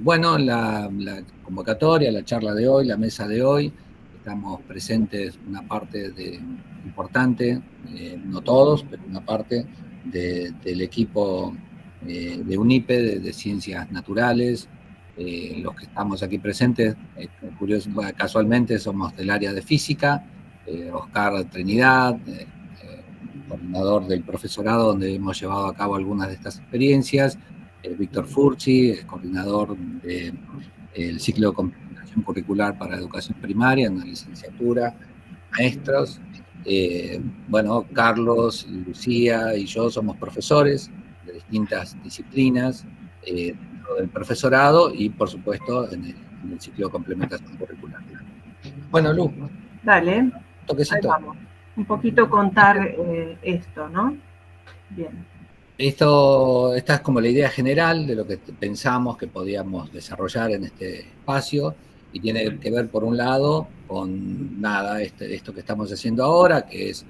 Bueno, la convocatoria, la charla de hoy, la mesa de hoy, estamos presentes una parte importante, no todos, pero una parte del equipo de UNIPE, de Ciencias Naturales. Los que estamos aquí presentes, casualmente somos del área de Física, Oscar Trinidad, coordinador del profesorado, donde hemos llevado a cabo algunas de estas experiencias. Víctor Furchi, coordinador del ciclo de complementación curricular para educación primaria en la licenciatura, maestros. Bueno, Carlos, Lucía y yo somos profesores de distintas disciplinas dentro del profesorado y, por supuesto, en el ciclo de complementación curricular. Bueno, Lu. Dale, toquecito. Ahí vamos. Un poquito contar esto, ¿no? Bien. Esta es como la idea general de lo que pensamos que podíamos desarrollar en este espacio y tiene que ver, por un lado, con esto que estamos haciendo ahora, que es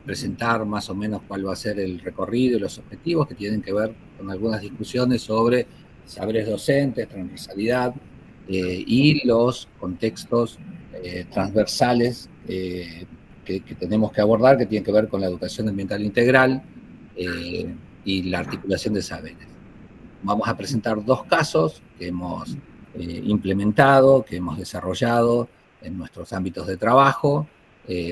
presentar más o menos cuál va a ser el recorrido y los objetivos que tienen que ver con algunas discusiones sobre saberes docentes, transversalidad y los contextos transversales que tenemos que abordar, que tienen que ver con la educación ambiental integral, y la articulación de saberes. Vamos a presentar dos casos que hemos implementado, que hemos desarrollado en nuestros ámbitos de trabajo.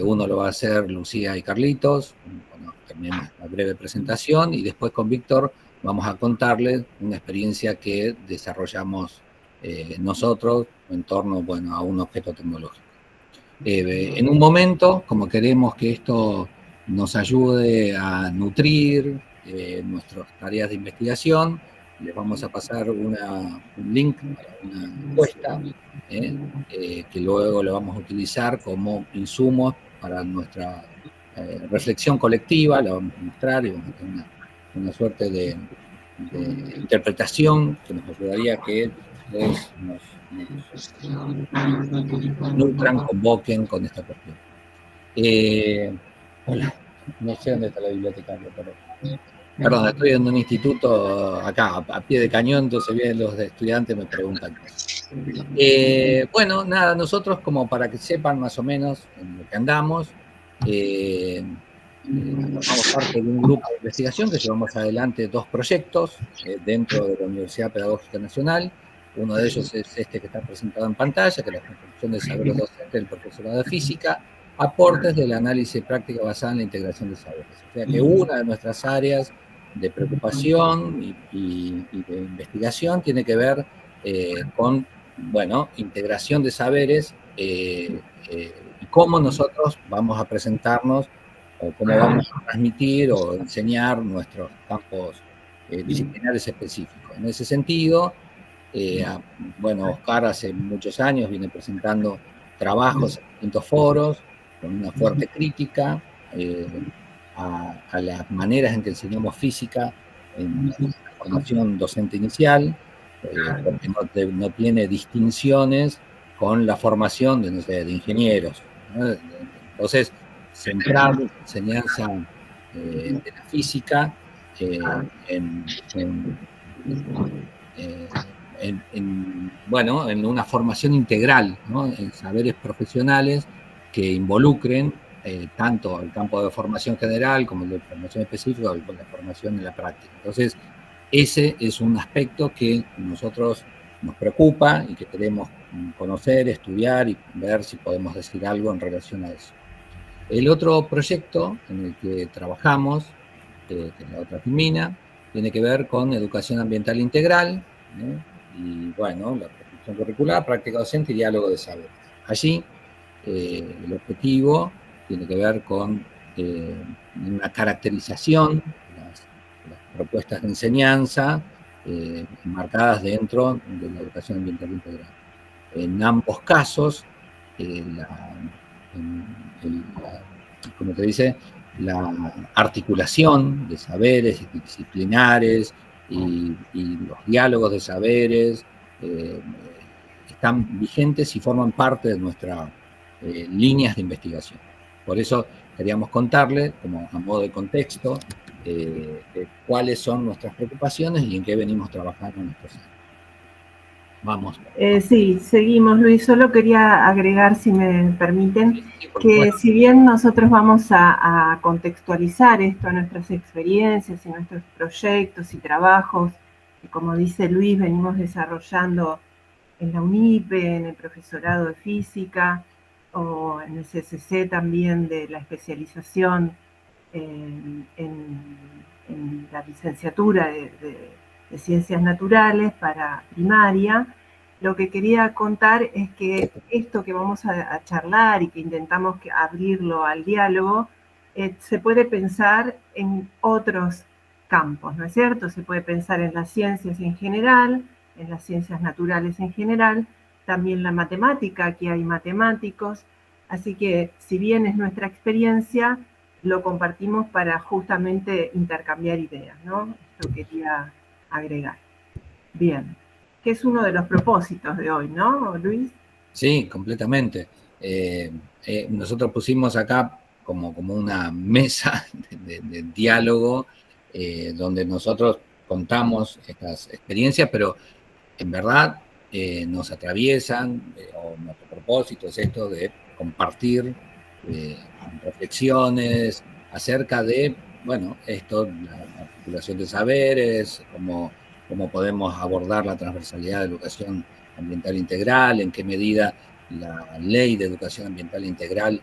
Uno lo va a hacer Lucía y Carlitos, cuando terminemos la breve presentación, y después con Víctor vamos a contarles una experiencia que desarrollamos nosotros en torno, bueno, a un objeto tecnológico. En un momento, como queremos que esto nos ayude a nutrir nuestras tareas de investigación, les vamos a pasar un link para una encuesta que luego lo vamos a utilizar como insumo para nuestra reflexión colectiva. La vamos a mostrar y vamos a tener una suerte de interpretación que nos ayudaría a que ustedes nos nutran, convoquen con esta cuestión. Hola, no sé dónde está la bibliotecaria, pero... Perdón, estoy en un instituto acá, a pie de cañón, entonces vienen los estudiantes, me preguntan. Bueno, nada, nosotros como para que sepan más o menos en lo que andamos, formamos parte de un grupo de investigación que llevamos adelante dos proyectos dentro de la Universidad Pedagógica Nacional. Uno de ellos es este que está presentado en pantalla, que es la construcción de saberes docentes del profesorado de física, aportes del análisis práctica basada en la integración de saberes. O sea que una de nuestras áreas de preocupación y de investigación tiene que ver con, bueno, integración de saberes y cómo nosotros vamos a presentarnos o cómo vamos a transmitir o enseñar nuestros campos disciplinares específicos. En ese sentido, bueno, Oscar hace muchos años viene presentando trabajos en distintos foros, con una fuerte crítica a las maneras en que enseñamos física en la formación docente inicial, porque no tiene distinciones con la formación de, no sé, de ingenieros, ¿no? Entonces, centrar la enseñanza de la física bueno, en una formación integral, ¿no? En saberes profesionales que involucren tanto el campo de formación general como el de formación específica o la formación en la práctica. Entonces, ese es un aspecto que a nosotros nos preocupa y que queremos conocer, estudiar y ver si podemos decir algo en relación a eso. El otro proyecto en el que trabajamos, que es la otra Filmina, tiene que ver con educación ambiental integral, y bueno, la construcción curricular, práctica docente y diálogo de saberes. Allí el objetivo tiene que ver con una caracterización de las propuestas de enseñanza marcadas dentro de la educación ambiental integral. En ambos casos, como te dice, la articulación de saberes disciplinares y los diálogos de saberes están vigentes y forman parte de nuestras líneas de investigación. Por eso queríamos contarles, como a modo de contexto, cuáles son nuestras preocupaciones y en qué venimos trabajando en estos años. Vamos. Sí, seguimos, Luis. Solo quería agregar, si me permiten, Sí, que si bien nosotros vamos a contextualizar esto a nuestras experiencias y nuestros proyectos y trabajos, que como dice Luis, venimos desarrollando en la UNIPE, en el profesorado de física, o en el CCC también de la especialización en la licenciatura de Ciencias Naturales para primaria. Lo que quería contar es que esto que vamos a charlar y que intentamos abrirlo al diálogo, se puede pensar en otros campos, ¿no es cierto? Se puede pensar en las ciencias en general, en las ciencias naturales en general, también la matemática, aquí hay matemáticos, así que si bien es nuestra experiencia, lo compartimos para justamente intercambiar ideas, ¿no? Esto quería agregar. Bien, que es uno de los propósitos de hoy, ¿no, Luis? Sí, completamente. Nosotros pusimos acá como una mesa de diálogo donde nosotros contamos estas experiencias, pero en verdad nos atraviesan, o nuestro propósito es esto de compartir reflexiones acerca de, bueno, esto, la articulación de saberes, cómo podemos abordar la transversalidad de educación ambiental integral, en qué medida la ley de educación ambiental integral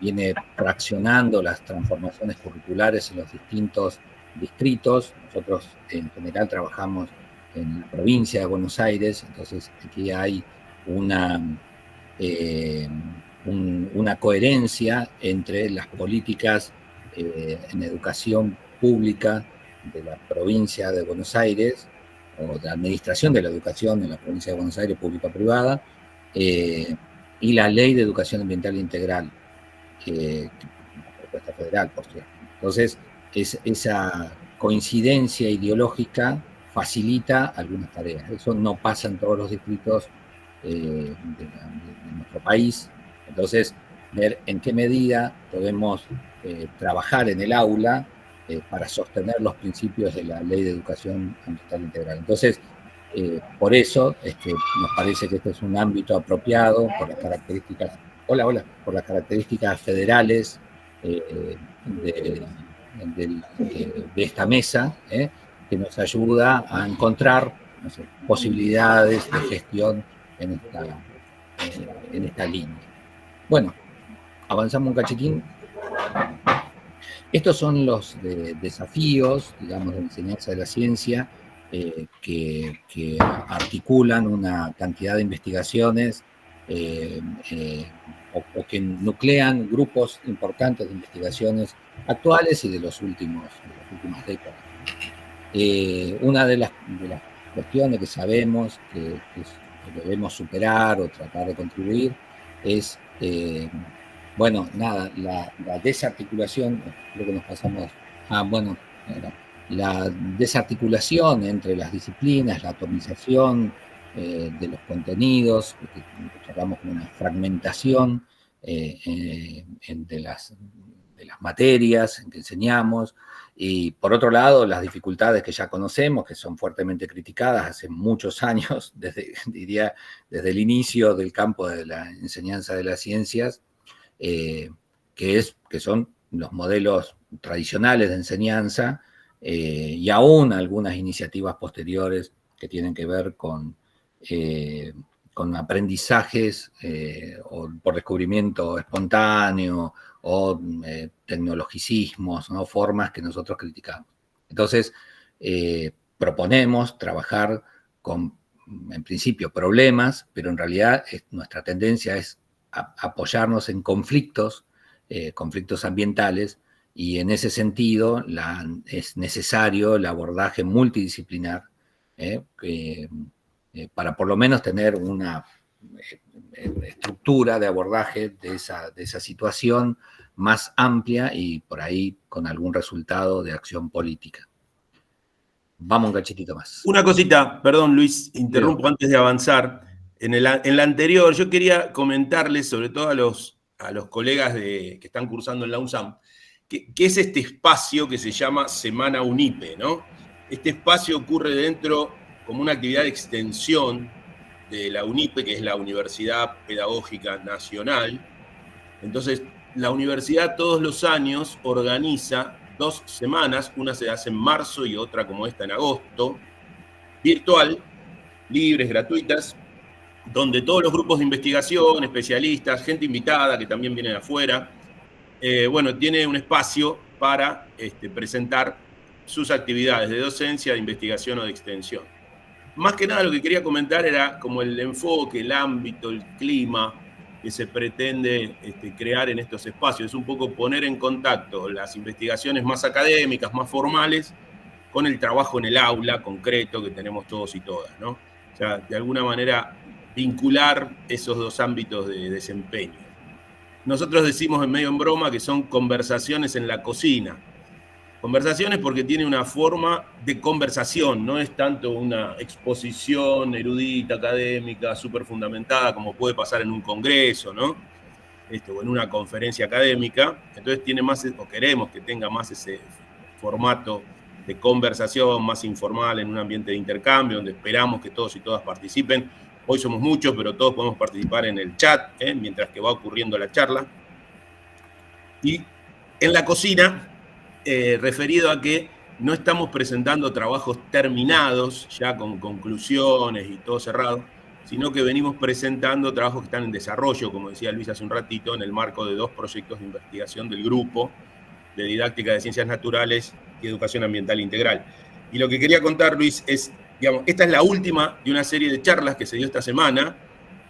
viene fraccionando las transformaciones curriculares en los distintos distritos. Nosotros en general trabajamos en la provincia de Buenos Aires, entonces aquí hay una, una coherencia entre las políticas en educación pública de la provincia de Buenos Aires, o de la administración de la educación en la provincia de Buenos Aires, pública-privada, y la ley de educación ambiental integral, una propuesta federal, por cierto. Entonces, esa coincidencia ideológica facilita algunas tareas. Eso no pasa en todos los distritos de nuestro país. Entonces, ver en qué medida podemos trabajar en el aula para sostener los principios de la Ley de Educación Ambiental Integral. Entonces, por eso nos parece que este es un ámbito apropiado por las características, por las características federales de esta mesa, que nos ayuda a encontrar, no sé, posibilidades de gestión en esta línea. Bueno, avanzamos un cachitín. Estos son los desafíos, digamos, de enseñanza de la ciencia que articulan una cantidad de investigaciones o que nuclean grupos importantes de investigaciones actuales y de las últimas décadas. Una de las cuestiones que sabemos que debemos superar o tratar de contribuir es, bueno, nada, la desarticulación, creo que nos pasamos, la desarticulación entre las disciplinas, la atomización de los contenidos, que llamamos como una fragmentación de las materias en que enseñamos, y por otro lado, las dificultades que ya conocemos, que son fuertemente criticadas hace muchos años, diría, desde el inicio del campo de la enseñanza de las ciencias, que son los modelos tradicionales de enseñanza y aún algunas iniciativas posteriores que tienen que ver con aprendizajes o por descubrimiento espontáneo o tecnologicismos, ¿no? Formas que nosotros criticamos. Entonces, proponemos trabajar con, en principio, problemas, pero en realidad nuestra tendencia es apoyarnos en conflictos ambientales, y en ese sentido es necesario el abordaje multidisciplinar para por lo menos tener una estructura de abordaje de esa situación más amplia y por ahí con algún resultado de acción política. Vamos un cachitito más. Una cosita, perdón Luis, interrumpo antes de avanzar. En la anterior yo quería comentarles, sobre todo a los colegas que están cursando en la UNSAM, que es este espacio que se llama Semana UNIPE, ¿no? Este espacio ocurre dentro como una actividad de extensión de la UNIPE, que es la Universidad Pedagógica Nacional. Entonces, la universidad todos los años organiza 2 semanas, una se hace en marzo y otra como esta en agosto, virtual, libres, gratuitas, donde todos los grupos de investigación, especialistas, gente invitada que también viene de afuera, bueno, tiene un espacio para presentar sus actividades de docencia, de investigación o de extensión. Más que nada lo que quería comentar era como el enfoque, el ámbito, el clima que se pretende crear en estos espacios. Es un poco poner en contacto las investigaciones más académicas, más formales, con el trabajo en el aula concreto que tenemos todos y todas, ¿no? O sea, de alguna manera vincular esos 2 ámbitos de desempeño. Nosotros decimos en medio en broma que son conversaciones en la cocina. Conversaciones porque tiene una forma de conversación, no es tanto una exposición erudita, académica, súper fundamentada, como puede pasar en un congreso, ¿no? O en una conferencia académica. Entonces tiene más, o queremos que tenga más ese formato de conversación, más informal, en un ambiente de intercambio, donde esperamos que todos y todas participen. Hoy somos muchos, pero todos podemos participar en el chat, mientras que va ocurriendo la charla. Y en la cocina, referido a que no estamos presentando trabajos terminados, ya con conclusiones y todo cerrado, sino que venimos presentando trabajos que están en desarrollo, como decía Luis hace un ratito, en el marco de 2 proyectos de investigación del grupo de didáctica de ciencias naturales y educación ambiental integral. Y lo que quería contar, Luis, es, digamos, esta es la última de una serie de charlas que se dio esta semana.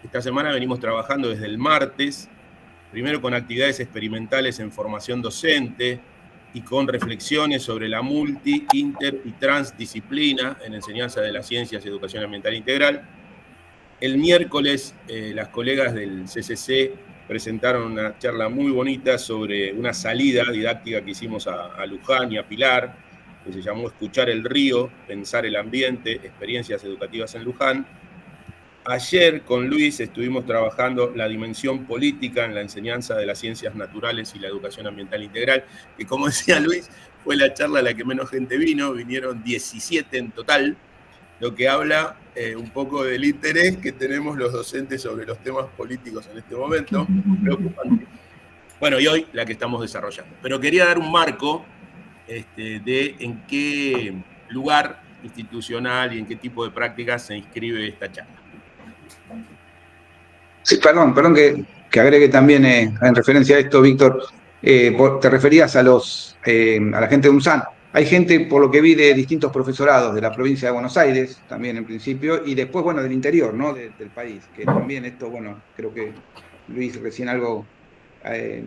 Esta semana venimos trabajando desde el martes, primero con actividades experimentales en formación docente y con reflexiones sobre la multi, inter y transdisciplina en enseñanza de las ciencias y educación ambiental integral. El miércoles, las colegas del CCC presentaron una charla muy bonita sobre una salida didáctica que hicimos a Luján y a Pilar, que se llamó Escuchar el río, pensar el ambiente, experiencias educativas en Luján. Ayer con Luis estuvimos trabajando la dimensión política en la enseñanza de las ciencias naturales y la educación ambiental integral, que como decía Luis, fue la charla a la que menos gente vino, vinieron 17 en total, lo que habla un poco del interés que tenemos los docentes sobre los temas políticos en este momento, preocupante. Bueno, y hoy la que estamos desarrollando. Pero quería dar un marco de en qué lugar institucional y en qué tipo de prácticas se inscribe esta charla. Sí, perdón que agregue también en referencia a esto, Víctor, te referías a la gente de UNSAN. Hay gente, por lo que vi, de distintos profesorados de la provincia de Buenos Aires, también en principio, y después, bueno, del interior, ¿no? Del país, que también esto, bueno, creo que Luis recién algo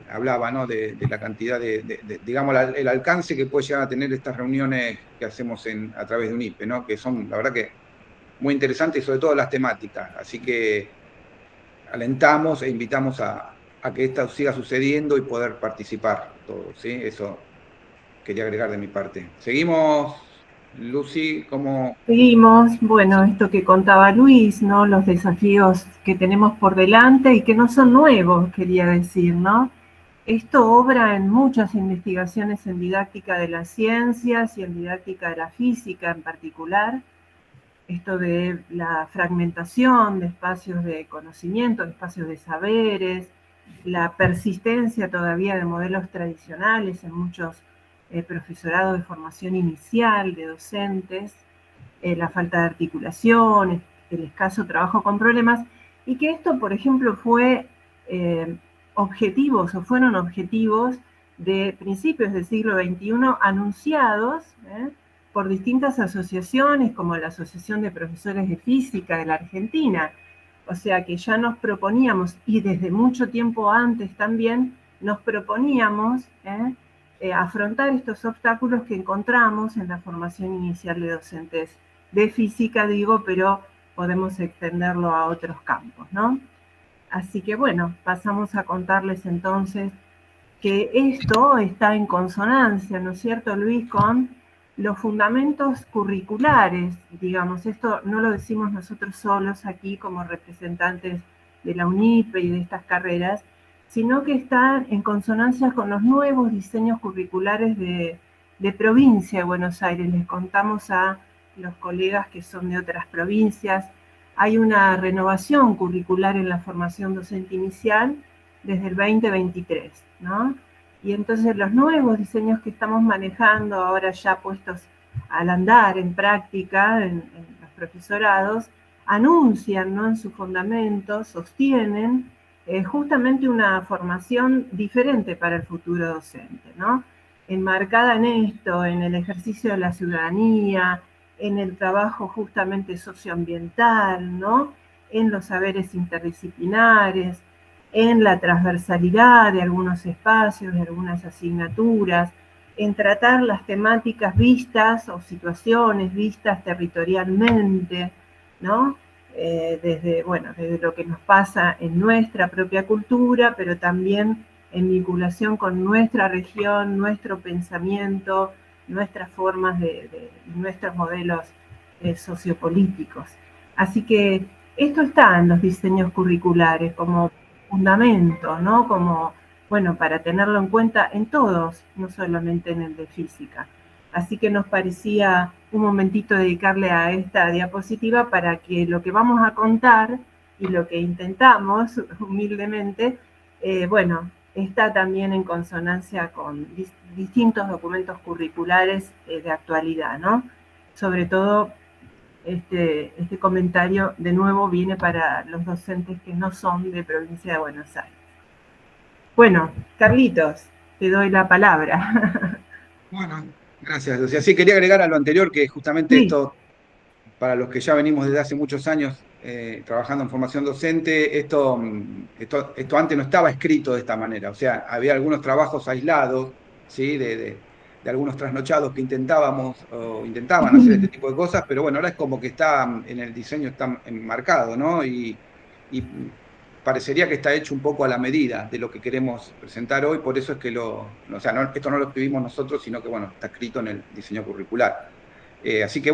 hablaba, ¿no? De la cantidad digamos, el alcance que puede llegar a tener estas reuniones que hacemos a través de UNIPE, ¿no? Que son, la verdad que muy interesantes, y sobre todo las temáticas. Así que alentamos e invitamos a que esto siga sucediendo y poder participar todos, ¿sí? Eso quería agregar de mi parte. ¿Seguimos, Lucy? ¿Cómo? Seguimos, bueno, esto que contaba Luis, ¿no? Los desafíos que tenemos por delante y que no son nuevos, quería decir, ¿no? Esto obra en muchas investigaciones en didáctica de las ciencias y en didáctica de la física en particular. Esto de la fragmentación de espacios de conocimiento, de espacios de saberes, la persistencia todavía de modelos tradicionales en muchos profesorados de formación inicial, de docentes, la falta de articulación, el escaso trabajo con problemas, y que esto, por ejemplo, fueron objetivos de principios del siglo XXI anunciados, por distintas asociaciones, como la Asociación de Profesores de Física de la Argentina. O sea que ya nos proponíamos, y desde mucho tiempo antes también, nos proponíamos afrontar estos obstáculos que encontramos en la formación inicial de docentes de física, digo, pero podemos extenderlo a otros campos, ¿no? Así que bueno, pasamos a contarles entonces que esto está en consonancia, ¿no es cierto, Luis?, con los fundamentos curriculares, digamos. Esto no lo decimos nosotros solos aquí como representantes de la UNIPE y de estas carreras, sino que está en consonancia con los nuevos diseños curriculares de provincia de Buenos Aires. Les contamos a los colegas que son de otras provincias. hay una renovación curricular en la formación docente inicial desde el 2023, ¿no? Y entonces los nuevos diseños que estamos manejando, ahora ya puestos al andar en práctica en los profesorados, anuncian, ¿no?, en sus fundamentos, sostienen justamente una formación diferente para el futuro docente, ¿no? Enmarcada en esto, en el ejercicio de la ciudadanía, en el trabajo justamente socioambiental, ¿no?, en los saberes interdisciplinares, en la transversalidad de algunos espacios, de algunas asignaturas, en tratar las temáticas vistas o situaciones vistas territorialmente, ¿no? Desde lo que nos pasa en nuestra propia cultura, pero también en vinculación con nuestra región, nuestro pensamiento, nuestras formas nuestros modelos sociopolíticos. Así que esto está en los diseños curriculares como fundamento, ¿no? Como, para tenerlo en cuenta en todos, no solamente en el de física. Así que nos parecía un momentito dedicarle a esta diapositiva para que lo que vamos a contar y lo que intentamos humildemente, está también en consonancia con distintos documentos curriculares de actualidad, ¿no? Sobre todo, este comentario de nuevo viene para los docentes que no son de Provincia de Buenos Aires. Bueno, Carlitos, te doy la palabra. Bueno, gracias, Lucía. Sí, quería agregar a lo anterior que justamente Sí. esto, para los que ya venimos desde hace muchos años trabajando en formación docente, esto antes no estaba escrito de esta manera. O sea, había algunos trabajos aislados, ¿sí? de algunos trasnochados que intentaban hacer este tipo de cosas, pero bueno, ahora es como que está en el diseño, está enmarcado, ¿no? Y parecería que está hecho un poco a la medida de lo que queremos presentar hoy, por eso es que esto no lo escribimos nosotros, sino que está escrito en el diseño curricular. Así que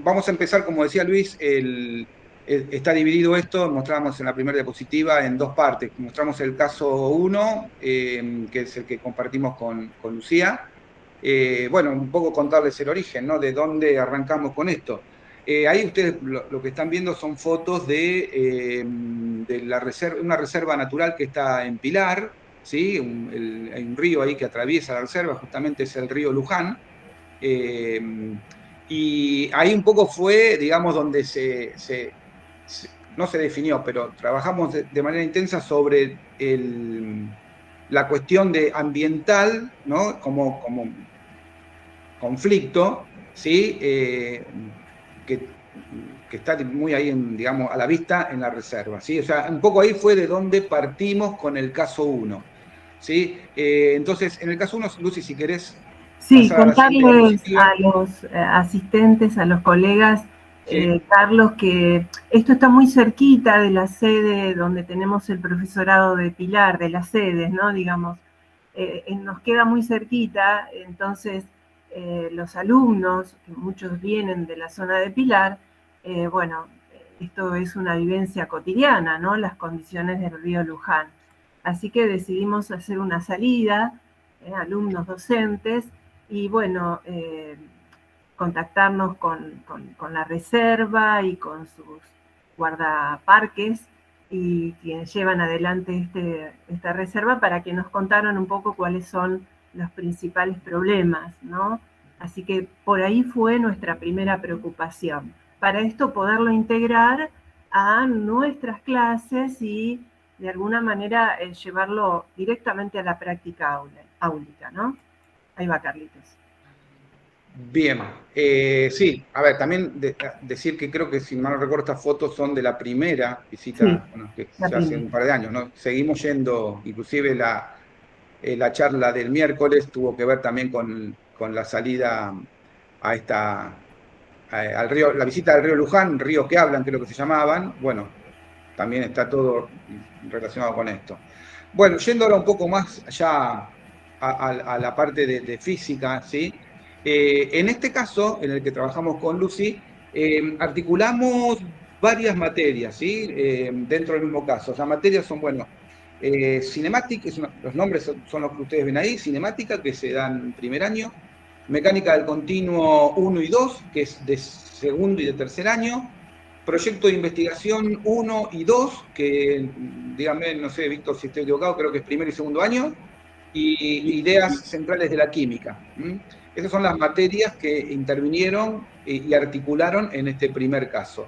vamos a empezar, como decía Luis, está dividido esto, mostramos en la primera diapositiva en dos partes. Mostramos el caso 1, que es el que compartimos con Lucía. Un poco contarles el origen, ¿no? De dónde arrancamos con esto. Ahí ustedes lo que están viendo son fotos de una reserva natural que está en Pilar, ¿sí? Hay un río ahí que atraviesa la reserva, justamente es el río Luján. Y ahí un poco fue, digamos, donde no se definió, pero trabajamos de manera intensa sobre la cuestión de ambiental, ¿no? Como conflicto, ¿sí? Que está muy ahí, digamos, a la vista en la reserva, ¿sí? O sea, un poco ahí fue de donde partimos con el caso 1, ¿sí? Entonces, en el caso 1, Lucy, si querés... Sí, contarles a los asistentes, a los colegas, sí. Carlos, que esto está muy cerquita de la sede donde tenemos el profesorado de Pilar, de las sedes, ¿no? Digamos, nos queda muy cerquita, entonces los alumnos, que muchos vienen de la zona de Pilar, esto es una vivencia cotidiana, ¿no? Las condiciones del río Luján. Así que decidimos hacer una salida, alumnos docentes, y contactarnos con la reserva y con sus guardaparques y quienes llevan adelante esta reserva para que nos contaran un poco cuáles son los principales problemas, ¿no? Así que por ahí fue nuestra primera preocupación. Para esto poderlo integrar a nuestras clases y de alguna manera llevarlo directamente a la práctica áulica, ¿no? Ahí va, Carlitos. Bien, sí, a ver, también decir que creo que, si mal no recuerdo, estas fotos son de la primera visita, sí, que se hace un par de años, ¿no? Seguimos yendo, inclusive la charla del miércoles tuvo que ver también con la salida al río, la visita al río Luján, río que hablan, creo que se llamaban, también está todo relacionado con esto. Bueno, yendo ahora un poco más allá a la parte de física, ¿sí? En este caso, en el que trabajamos con Lucy, articulamos varias materias, ¿sí? Dentro del mismo caso. Las materias son, cinemática, los nombres son los que ustedes ven ahí, cinemática, que se dan en primer año, mecánica del continuo 1 y 2, que es de segundo y de tercer año, proyecto de investigación 1 y 2, que, dígame, no sé, Víctor, si estoy equivocado, creo que es primer y segundo año, y ideas centrales de la química. Esas son las materias que intervinieron y articularon en este primer caso.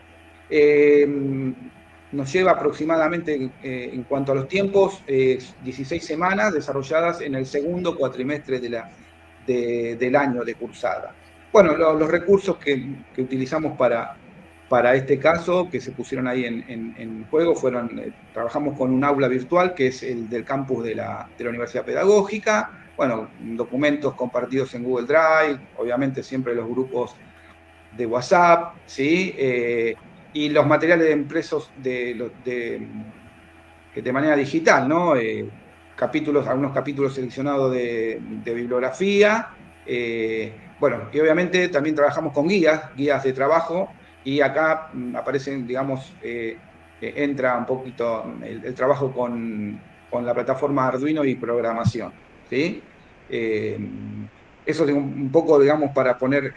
Nos lleva aproximadamente, en cuanto a los tiempos, 16 semanas desarrolladas en el segundo cuatrimestre del año de cursada. Bueno, los recursos que utilizamos para este caso, que se pusieron ahí en juego, fueron, trabajamos con un aula virtual, que es el del campus de la Universidad Pedagógica, bueno, documentos compartidos en Google Drive, obviamente siempre los grupos de WhatsApp, ¿sí? Y los materiales impresos de manera digital, ¿no? Algunos capítulos seleccionados de bibliografía, bueno, y obviamente también trabajamos con guías de trabajo, y acá aparecen, digamos, entra un poquito el trabajo con la plataforma Arduino y programación, ¿sí? Eso es un poco, digamos, para poner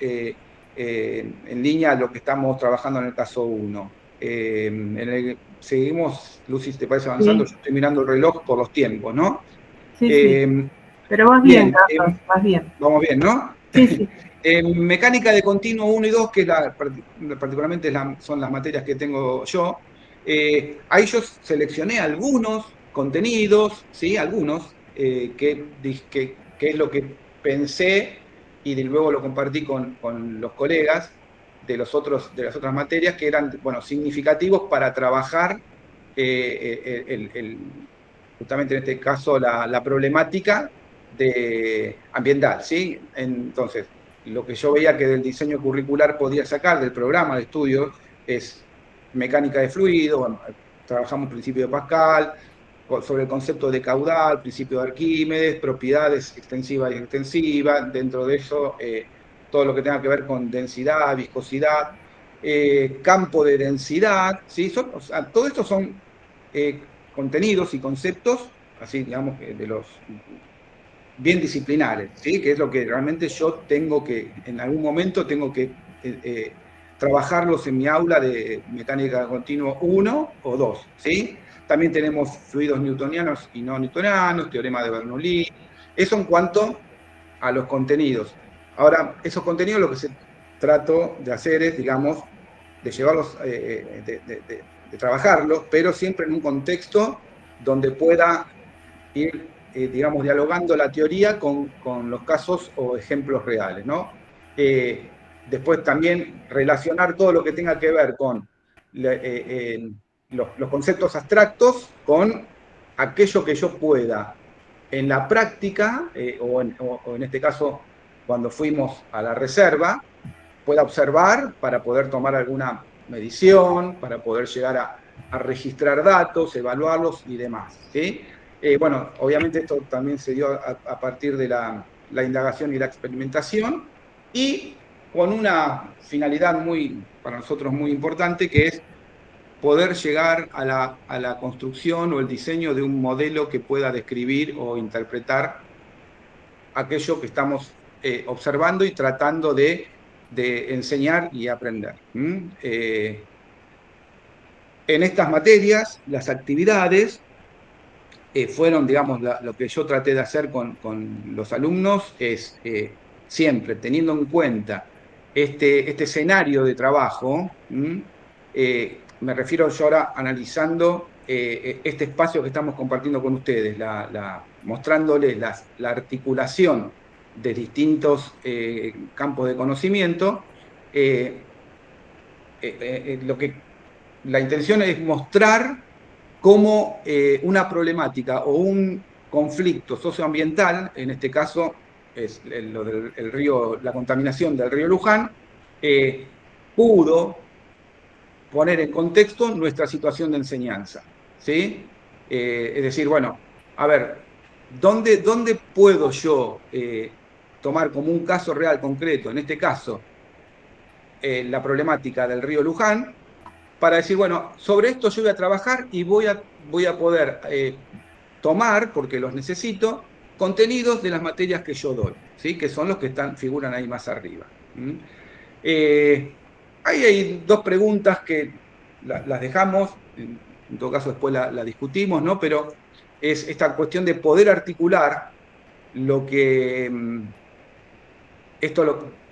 en línea lo que estamos trabajando en el caso 1. Seguimos, Lucy, ¿te parece avanzando? Sí. Yo estoy mirando el reloj por los tiempos, ¿no? Sí, sí. Pero vas bien, Carlos, vas bien. Vamos bien, ¿no? Sí, sí. Mecánica de continuo 1 y 2, que particularmente son las materias que tengo yo, ahí yo seleccioné algunos contenidos, ¿sí? Algunos, que es lo que pensé, y luego lo compartí con los colegas de las otras materias, que eran, bueno, significativos para trabajar justamente en este caso la problemática ambiental, ¿sí? Entonces, lo que yo veía que del diseño curricular podía sacar del programa de estudios es mecánica de fluido, bueno, trabajamos principio de Pascal, sobre el concepto de caudal, principio de Arquímedes, propiedades extensivas y extensivas, dentro de eso todo lo que tenga que ver con densidad, viscosidad, campo de densidad, ¿sí? O sea, todo esto son contenidos y conceptos, así digamos, de los bien disciplinares, ¿sí? Que es lo que realmente yo tengo que, en algún momento tengo que trabajarlos en mi aula de mecánica continua 1 o 2, ¿sí? También tenemos fluidos newtonianos y no newtonianos, teorema de Bernoulli, eso en cuanto a los contenidos. Ahora, esos contenidos lo que se trato de hacer es, digamos, de llevarlos, de trabajarlos, pero siempre en un contexto donde pueda ir, digamos, dialogando la teoría con los casos o ejemplos reales, ¿no? Después también relacionar todo lo que tenga que ver con los conceptos abstractos con aquello que yo pueda en la práctica, o en este caso, cuando fuimos a la reserva, pueda observar para poder tomar alguna medición, para poder llegar a registrar datos, evaluarlos y demás, ¿sí? Bueno, obviamente esto también se dio a partir de la indagación y la experimentación, y con una finalidad para nosotros muy importante, que es poder llegar a la construcción o el diseño de un modelo que pueda describir o interpretar aquello que estamos observando y tratando de enseñar y aprender. En estas materias, las actividades fueron, digamos, lo que yo traté de hacer con los alumnos es siempre teniendo en cuenta este escenario de trabajo. Me refiero yo ahora analizando este espacio que estamos compartiendo con ustedes, mostrándoles la articulación de distintos campos de conocimiento. La intención es mostrar cómo una problemática o un conflicto socioambiental, en este caso es la contaminación del río Luján, pudo poner en contexto nuestra situación de enseñanza, ¿sí? Es decir, bueno, a ver, ¿dónde puedo yo tomar como un caso real concreto, en este caso, la problemática del río Luján, para decir, bueno, sobre esto yo voy a trabajar y voy a poder tomar, porque los necesito, contenidos de las materias que yo doy, ¿sí? Que son los que figuran ahí más arriba. Ahí hay dos preguntas que las dejamos, en todo caso después la discutimos, ¿no? Pero es esta cuestión de poder articular lo que,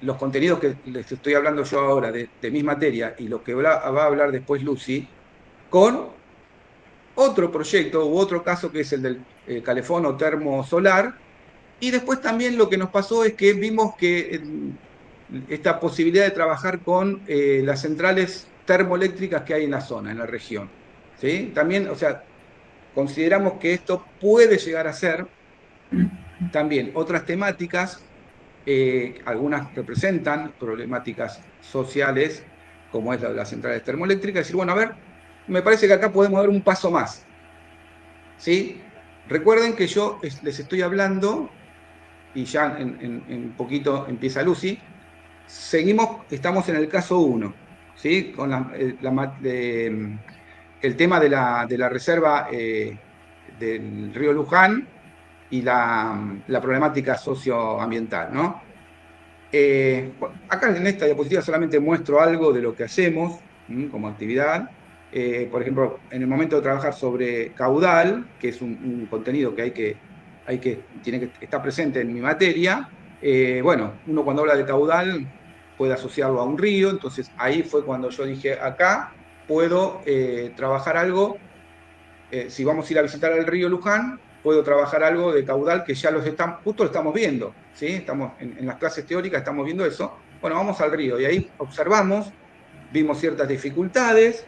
los contenidos que les estoy hablando yo ahora de mi materia y lo que va a hablar después Lucy, con otro proyecto u otro caso que es el del calefono termosolar. Y después también lo que nos pasó es que vimos que esta posibilidad de trabajar con las centrales termoeléctricas que hay en la zona, en la región. ¿Sí? También, o sea, consideramos que esto puede llegar a ser también otras temáticas, algunas representan problemáticas sociales, como es la de las centrales termoeléctricas, decir, bueno, a ver, me parece que acá podemos dar un paso más. ¿Sí? Recuerden que yo les estoy hablando, y ya en un poquito empieza Lucy, estamos en el caso 1, ¿sí? Con el tema de la reserva del río Luján y la problemática socioambiental, ¿no? Acá en esta diapositiva solamente muestro algo de lo que hacemos como actividad. Por ejemplo, en el momento de trabajar sobre caudal, que es un contenido que tiene que estar presente en mi materia, bueno, uno cuando habla de caudal puede asociarlo a un río, entonces ahí fue cuando yo dije, acá puedo trabajar algo, si vamos a ir a visitar el río Luján, puedo trabajar algo de caudal que ya justo lo estamos viendo, ¿sí? Estamos en las clases teóricas, estamos viendo eso. Bueno, vamos al río y ahí observamos, vimos ciertas dificultades,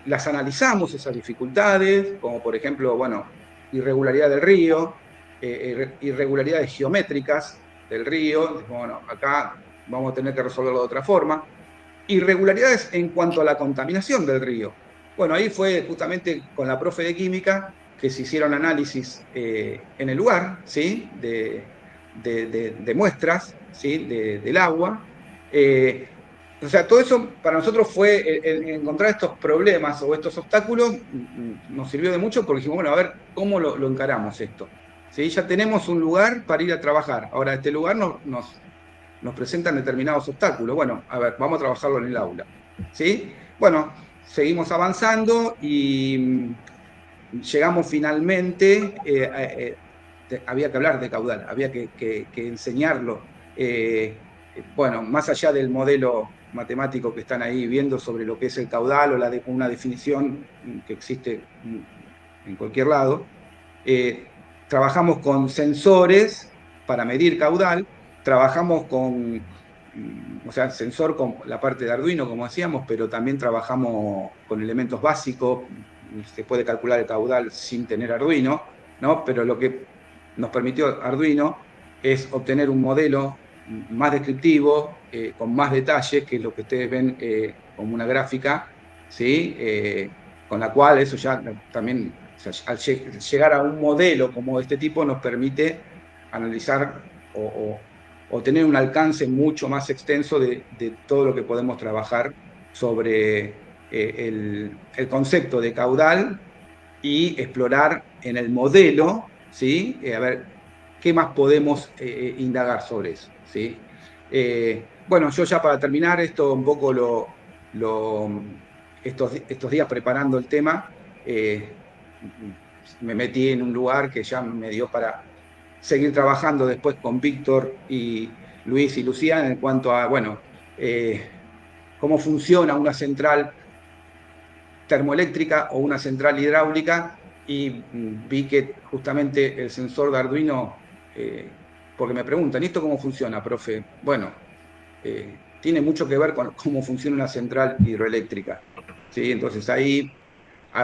las analizamos esas dificultades, como por ejemplo, bueno, irregularidad del río, irregularidades geométricas del río, bueno, acá vamos a tener que resolverlo de otra forma. Irregularidades en cuanto a la contaminación del río. Bueno, ahí fue justamente con la profe de química que se hicieron análisis en el lugar, ¿sí? de muestras, ¿sí? del agua. O sea, todo eso para nosotros fue encontrar estos problemas o estos obstáculos, nos sirvió de mucho porque dijimos, bueno, a ver cómo lo encaramos esto. ¿Sí? Ya tenemos un lugar para ir a trabajar. Ahora, este lugar nos presentan determinados obstáculos. Bueno, a ver, vamos a trabajarlo en el aula. ¿Sí? Bueno, seguimos avanzando y llegamos finalmente, había que hablar de caudal, había que enseñarlo. Bueno, más allá del modelo matemático que están ahí viendo sobre lo que es el caudal o una definición que existe en cualquier lado, trabajamos con sensores para medir caudal, trabajamos con, o sea, sensor con la parte de Arduino, como hacíamos, pero también trabajamos con elementos básicos, se puede calcular el caudal sin tener Arduino, ¿no? Pero lo que nos permitió Arduino es obtener un modelo más descriptivo, con más detalles, que es lo que ustedes ven como una gráfica, ¿sí? Con la cual eso ya también, o sea, al llegar a un modelo como este tipo nos permite analizar o tener un alcance mucho más extenso de todo lo que podemos trabajar sobre el concepto de caudal y explorar en el modelo, ¿sí? A ver qué más podemos indagar sobre eso, ¿sí? Bueno, yo ya para terminar esto un poco estos días preparando el tema, me metí en un lugar que ya me dio para seguir trabajando después con Víctor y Luis y Lucía en cuanto a, bueno, cómo funciona una central termoeléctrica o una central hidráulica, y vi que justamente el sensor de Arduino, porque me preguntan, ¿y esto cómo funciona, profe? Bueno, tiene mucho que ver con cómo funciona una central hidroeléctrica, ¿sí? Entonces ahí,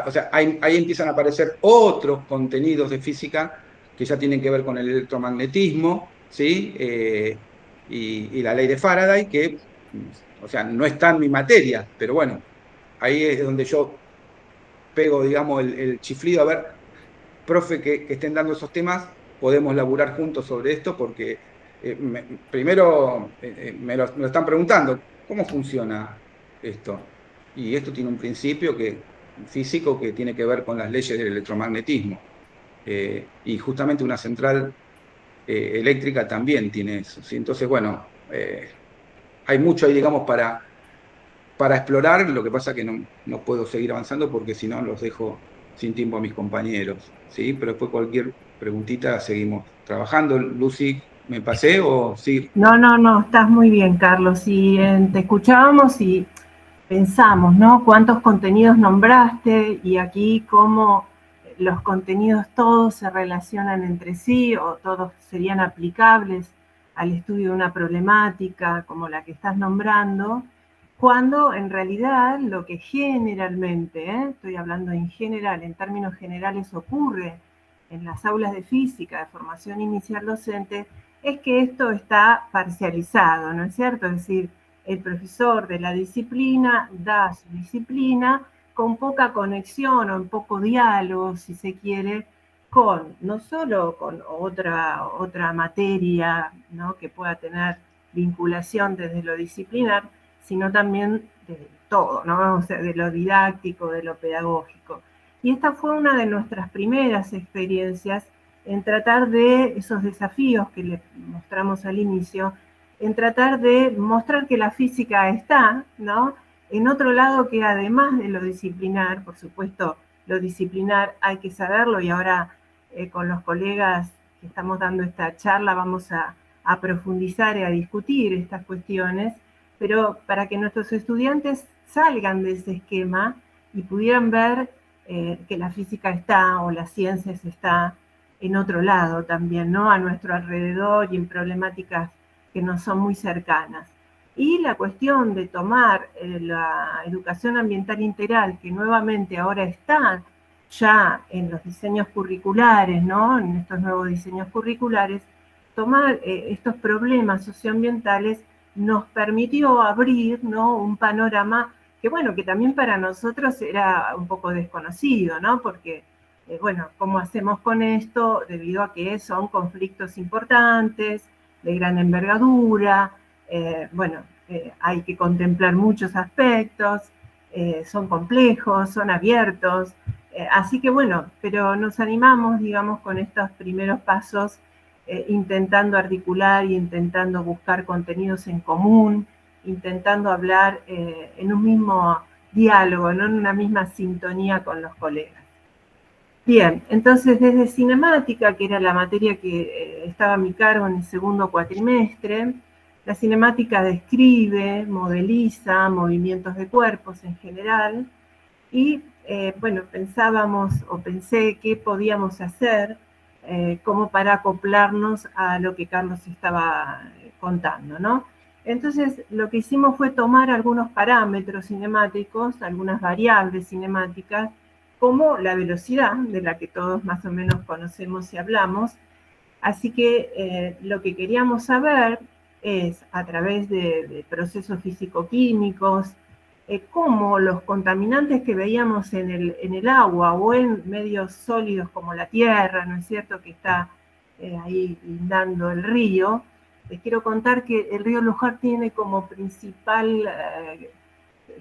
o sea, ahí empiezan a aparecer otros contenidos de física que ya tienen que ver con el electromagnetismo, ¿sí? Y la ley de Faraday, que, o sea, no está en mi materia, pero bueno, ahí es donde yo pego, digamos, el chiflido, a ver, profe, que estén dando esos temas, podemos laburar juntos sobre esto, porque primero me lo están preguntando, ¿cómo funciona esto? Y esto tiene un principio físico que tiene que ver con las leyes del electromagnetismo. Y justamente una central eléctrica también tiene eso, ¿sí? Entonces, bueno, hay mucho ahí, digamos, para explorar, lo que pasa que no puedo seguir avanzando porque si no los dejo sin tiempo a mis compañeros, ¿sí? Pero después cualquier preguntita seguimos trabajando. Lucy, ¿me pasé o sí? No, estás muy bien, Carlos. Y te escuchábamos y pensamos, ¿no? ¿Cuántos contenidos nombraste? Y aquí cómo los contenidos todos se relacionan entre sí o todos serían aplicables al estudio de una problemática como la que estás nombrando, cuando en realidad lo que generalmente, estoy hablando en general, en términos generales ocurre en las aulas de física de formación inicial docente, es que esto está parcializado, ¿no es cierto? Es decir, el profesor de la disciplina da su disciplina con poca conexión o en poco diálogo, si se quiere, con no solo con otra materia, ¿no?, que pueda tener vinculación desde lo disciplinar, sino también de todo, ¿no? O sea, de lo didáctico, de lo pedagógico. Y esta fue una de nuestras primeras experiencias en tratar de esos desafíos que le mostramos al inicio, en tratar de mostrar que la física está, ¿no?, en otro lado que además de lo disciplinar, por supuesto, lo disciplinar hay que saberlo, y ahora con los colegas que estamos dando esta charla vamos a profundizar y a discutir estas cuestiones, pero para que nuestros estudiantes salgan de ese esquema y pudieran ver que la física está, o las ciencias está en otro lado también, ¿no?, a nuestro alrededor y en problemáticas que nos son muy cercanas. Y la cuestión de tomar la educación ambiental integral, que nuevamente ahora está ya en los diseños curriculares, ¿no?, en estos nuevos diseños curriculares, tomar estos problemas socioambientales nos permitió abrir, ¿no?, un panorama que, bueno, que también para nosotros era un poco desconocido, ¿no?, porque, bueno, ¿cómo hacemos con esto? Debido a que son conflictos importantes, de gran envergadura, bueno, hay que contemplar muchos aspectos, son complejos, son abiertos, así que bueno, pero nos animamos, digamos, con estos primeros pasos, intentando articular y intentando buscar contenidos en común, intentando hablar en un mismo diálogo, no en una misma sintonía con los colegas. Bien, entonces desde cinemática, que era la materia que estaba a mi cargo en el segundo cuatrimestre, la cinemática describe, modeliza movimientos de cuerpos en general, y bueno, pensé qué podíamos hacer como para acoplarnos a lo que Carlos estaba contando, ¿no? Entonces lo que hicimos fue tomar algunos parámetros cinemáticos, algunas variables cinemáticas, como la velocidad, de la que todos más o menos conocemos y hablamos. Así que lo que queríamos saber es, a través de procesos físico-químicos, cómo los contaminantes que veíamos en el agua o en medios sólidos como la tierra, ¿no es cierto?, que está ahí inundando el río. Les quiero contar que el río Luján tiene como principal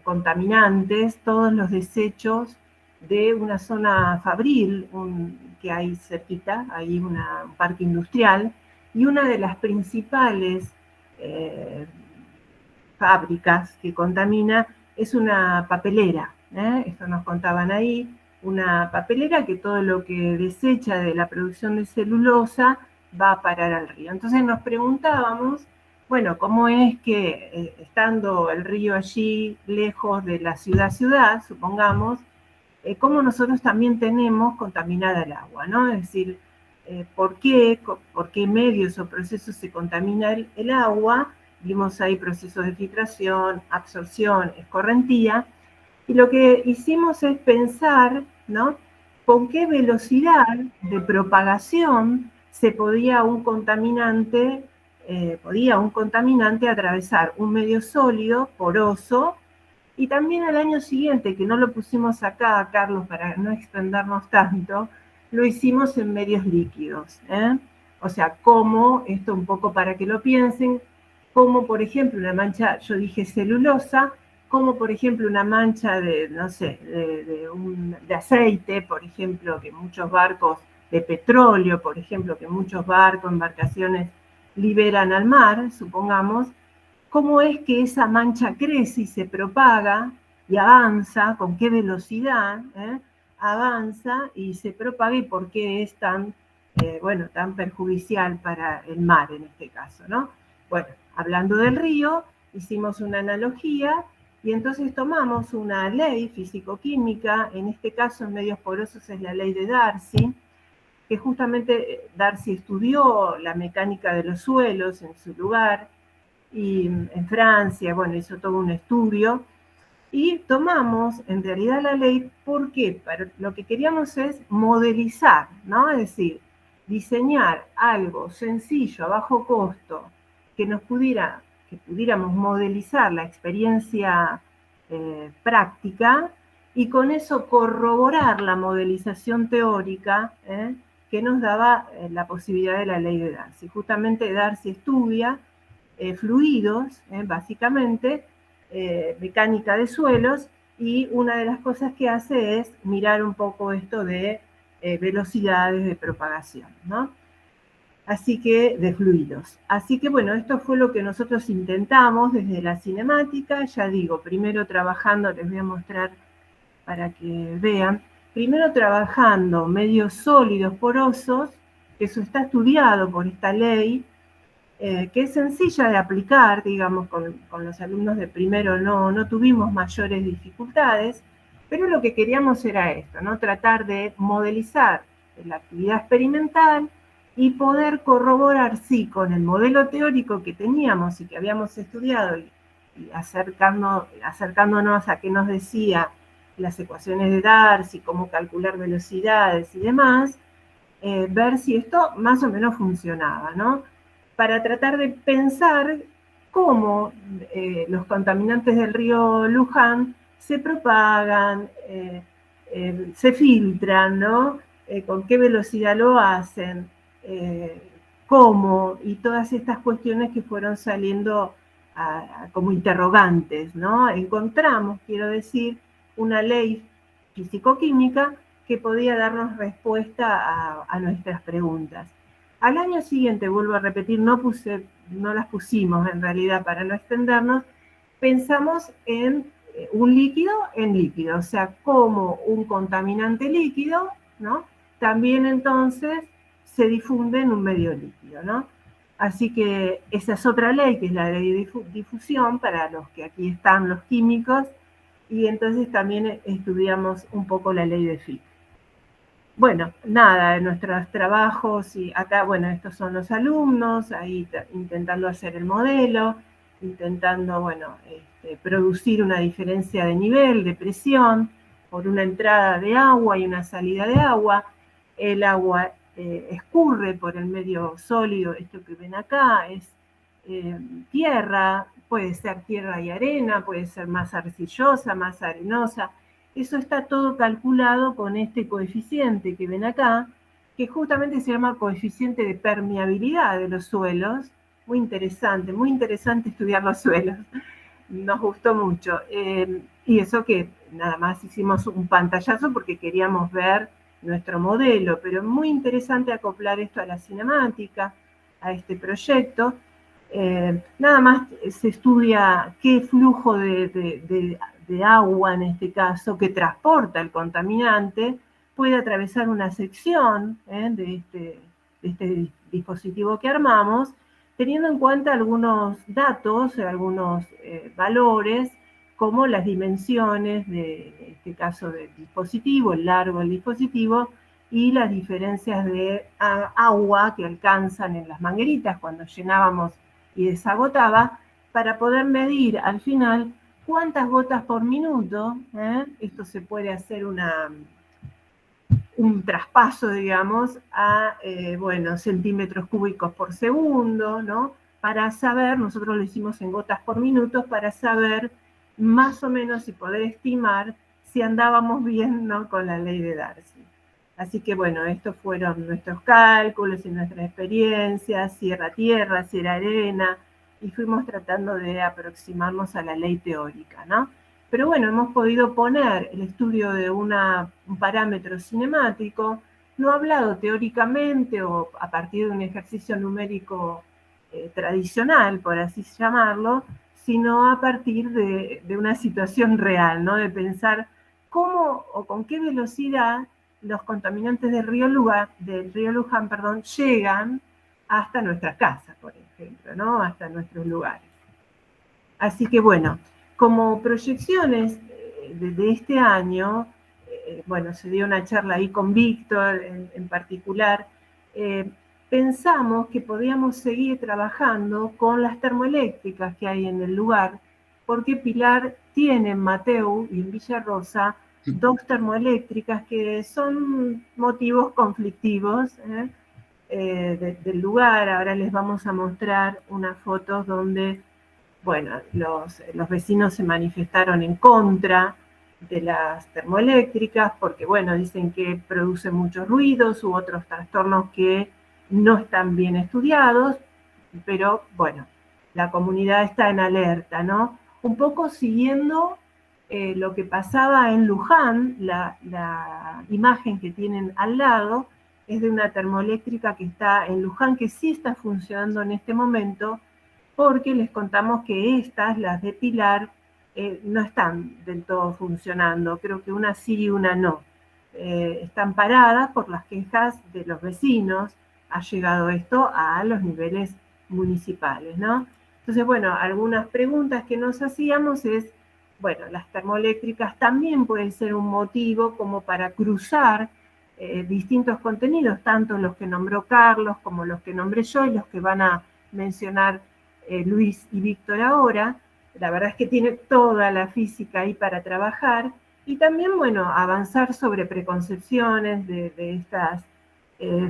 contaminantes todos los desechos de una zona fabril que hay cerquita, hay un parque industrial, y una de las principales fábricas que contamina es una papelera, esto nos contaban ahí, una papelera que todo lo que desecha de la producción de celulosa va a parar al río. Entonces nos preguntábamos, bueno, ¿cómo es que estando el río allí lejos de la ciudad, supongamos, cómo nosotros también tenemos contaminada el agua, ¿no? Es decir, ¿por qué medios o procesos se contamina el agua? Vimos ahí procesos de filtración, absorción, escorrentía, y lo que hicimos es pensar, ¿no?, con qué velocidad de propagación podía un contaminante atravesar un medio sólido, poroso, y también al año siguiente, que no lo pusimos acá, Carlos, para no extendernos tanto, lo hicimos en medios líquidos, O sea, como, esto un poco para que lo piensen, como por ejemplo una mancha, yo dije celulosa, como por ejemplo una mancha de, no sé, de aceite, por ejemplo, que muchos barcos, de petróleo, por ejemplo, que muchos barcos, embarcaciones liberan al mar, supongamos, cómo es que esa mancha crece y se propaga y avanza, con qué velocidad avanza y se propaga y por qué es tan, tan perjudicial para el mar en este caso, ¿no? Bueno, hablando del río, hicimos una analogía y entonces tomamos una ley físico-química, en este caso en medios porosos es la ley de Darcy, que justamente Darcy estudió la mecánica de los suelos en su lugar, y en Francia, bueno, hizo todo un estudio, y tomamos en realidad la ley porque lo que queríamos es modelizar, ¿no? Es decir, diseñar algo sencillo, a bajo costo, que pudiéramos modelizar la experiencia práctica y con eso corroborar la modelización teórica que nos daba la posibilidad de la ley de Darcy. Justamente Darcy estudia fluidos, básicamente, mecánica de suelos, y una de las cosas que hace es mirar un poco esto de velocidades de propagación, ¿no? Así que, de fluidos. Así que, bueno, esto fue lo que nosotros intentamos desde la cinemática, ya digo, primero trabajando, les voy a mostrar para que vean, primero trabajando medios sólidos porosos, que eso está estudiado por esta ley, que es sencilla de aplicar, digamos, con los alumnos de primero no tuvimos mayores dificultades, pero lo que queríamos era esto, ¿no? Tratar de modelizar la actividad experimental y poder corroborar, sí, con el modelo teórico que teníamos y que habíamos estudiado y acercándonos a qué nos decía las ecuaciones de Darcy, cómo calcular velocidades y demás, ver si esto más o menos funcionaba, ¿no? Para tratar de pensar cómo los contaminantes del río Luján se propagan, se filtran, ¿no? Con qué velocidad lo hacen, cómo, y todas estas cuestiones que fueron saliendo como interrogantes, ¿no? Encontramos, quiero decir, una ley físico-química que podía darnos respuesta a nuestras preguntas. Al año siguiente, vuelvo a repetir, no las pusimos en realidad para no extendernos, pensamos en un líquido en líquido, o sea, como un contaminante líquido, ¿no? También entonces se difunde en un medio líquido, ¿no? Así que esa es otra ley, que es la ley de difusión, para los que aquí están los químicos, y entonces también estudiamos un poco la ley de Fick. Bueno, nada, en nuestros trabajos, y acá, bueno, estos son los alumnos, ahí intentando hacer el modelo, intentando, bueno, producir una diferencia de nivel, de presión, por una entrada de agua y una salida de agua. El agua escurre por el medio sólido, esto que ven acá es tierra, puede ser tierra y arena, puede ser más arcillosa, más arenosa. Eso está todo calculado con este coeficiente que ven acá, que justamente se llama coeficiente de permeabilidad de los suelos. Muy interesante estudiar los suelos. Nos gustó mucho. Y eso que nada más hicimos un pantallazo porque queríamos ver nuestro modelo, pero muy interesante acoplar esto a la cinemática, a este proyecto. Nada más se estudia qué flujo de agua, en este caso, que transporta el contaminante, puede atravesar una sección de este dispositivo que armamos, teniendo en cuenta algunos datos, algunos valores, como las dimensiones en este caso del dispositivo, el largo del dispositivo, y las diferencias de agua que alcanzan en las mangueritas cuando llenábamos y desagotaba, para poder medir al final cuántas gotas por minuto, esto se puede hacer un traspaso, digamos, a, centímetros cúbicos por segundo, ¿no? Para saber, nosotros lo hicimos en gotas por minuto, para saber más o menos y poder estimar si andábamos bien, ¿no?, con la ley de Darcy. Así que, bueno, estos fueron nuestros cálculos y nuestras experiencias, si era tierra, si era arena, y fuimos tratando de aproximarnos a la ley teórica, ¿no? Pero bueno, hemos podido poner el estudio de un parámetro cinemático, no hablado teóricamente o a partir de un ejercicio numérico tradicional, por así llamarlo, sino a partir de una situación real, ¿no? De pensar cómo o con qué velocidad los contaminantes del río Luján, llegan hasta nuestras casas, por ejemplo, ¿no? Hasta nuestros lugares. Así que bueno, como proyecciones de este año, bueno, se dio una charla ahí con Víctor en particular, pensamos que podíamos seguir trabajando con las termoeléctricas que hay en el lugar, porque Pilar tiene en Mateu y en Villa Rosa 2 termoeléctricas que son motivos conflictivos del lugar. Ahora les vamos a mostrar unas fotos donde, bueno, los vecinos se manifestaron en contra de las termoeléctricas porque, bueno, dicen que producen muchos ruidos u otros trastornos que no están bien estudiados, pero, bueno, la comunidad está en alerta, ¿no? Un poco siguiendo lo que pasaba en Luján, la imagen que tienen al lado es de una termoeléctrica que está en Luján, que sí está funcionando en este momento, porque les contamos que estas, las de Pilar, no están del todo funcionando. Creo que una sí y una no. Están paradas por las quejas de los vecinos. Ha llegado esto a los niveles municipales, ¿no? Entonces, bueno, algunas preguntas que nos hacíamos es, bueno, las termoeléctricas también pueden ser un motivo como para cruzar distintos contenidos, tanto los que nombró Carlos como los que nombré yo y los que van a mencionar Luis y Víctor ahora. La verdad es que tiene toda la física ahí para trabajar y también, bueno, avanzar sobre preconcepciones de estas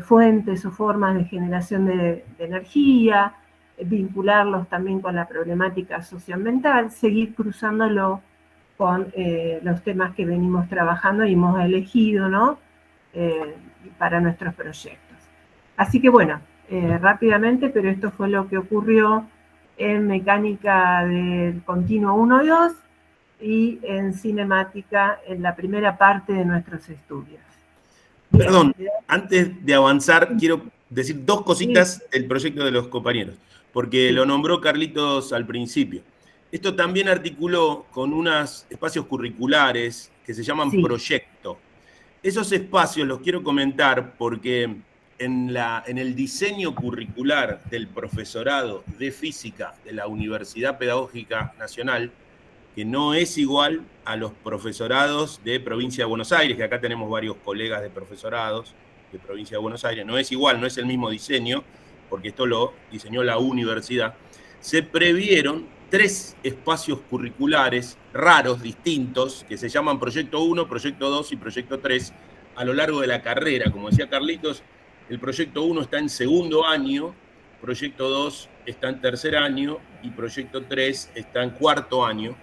fuentes o formas de generación de energía, vincularlos también con la problemática socioambiental, seguir cruzándolo con los temas que venimos trabajando y hemos elegido, ¿no? Para nuestros proyectos. Así que bueno, rápidamente, pero esto fue lo que ocurrió en mecánica del continuo 1 y 2 y en cinemática en la primera parte de nuestros estudios. Bien. Perdón, antes de avanzar, quiero decir 2 cositas del proyecto de los compañeros, porque lo nombró Carlitos al principio. Esto también articuló con unos espacios curriculares que se llaman proyecto. Esos espacios los quiero comentar porque en el diseño curricular del profesorado de física de la Universidad Pedagógica Nacional, que no es igual a los profesorados de Provincia de Buenos Aires, que acá tenemos varios colegas de profesorados de Provincia de Buenos Aires, no es igual, no es el mismo diseño, porque esto lo diseñó la universidad. Se previeron 3 espacios curriculares raros, distintos, que se llaman Proyecto 1, Proyecto 2 y Proyecto 3, a lo largo de la carrera. Como decía Carlitos, el Proyecto 1 está en 2º año, Proyecto 2 está en 3er año y Proyecto 3 está en 4º año.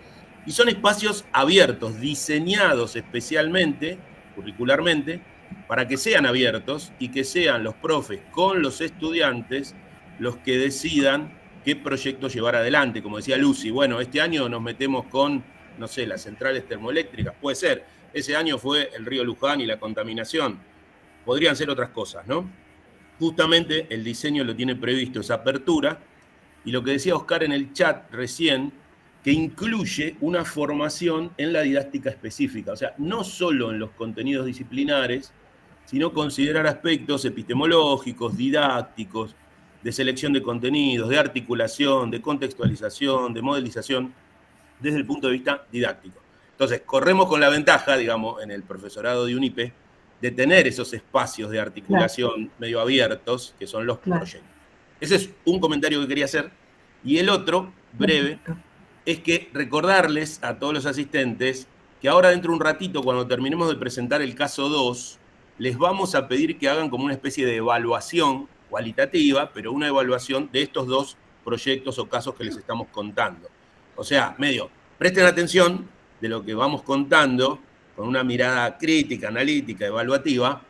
Y son espacios abiertos, diseñados especialmente, curricularmente, para que sean abiertos y que sean los profes con los estudiantes los que decidan qué proyecto llevar adelante. Como decía Lucy, bueno, este año nos metemos con, no sé, las centrales termoeléctricas, puede ser. Ese año fue el río Luján y la contaminación. Podrían ser otras cosas, ¿no? Justamente el diseño lo tiene previsto, esa apertura, y lo que decía Oscar en el chat recién, que incluye una formación en la didáctica específica, o sea, no solo en los contenidos disciplinares, sino considerar aspectos epistemológicos, didácticos, de selección de contenidos, de articulación, de contextualización, de modelización, desde el punto de vista didáctico. Entonces, corremos con la ventaja, digamos, en el profesorado de UNIPE, de tener esos espacios de articulación medio abiertos, que son los proyectos. Ese es un comentario que quería hacer. Y el otro, breve, es que recordarles a todos los asistentes que ahora dentro de un ratito, cuando terminemos de presentar el caso 2, les vamos a pedir que hagan como una especie de evaluación cualitativa, pero una evaluación de estos 2 proyectos o casos que les estamos contando. O sea, presten atención de lo que vamos contando con una mirada crítica, analítica, evaluativa,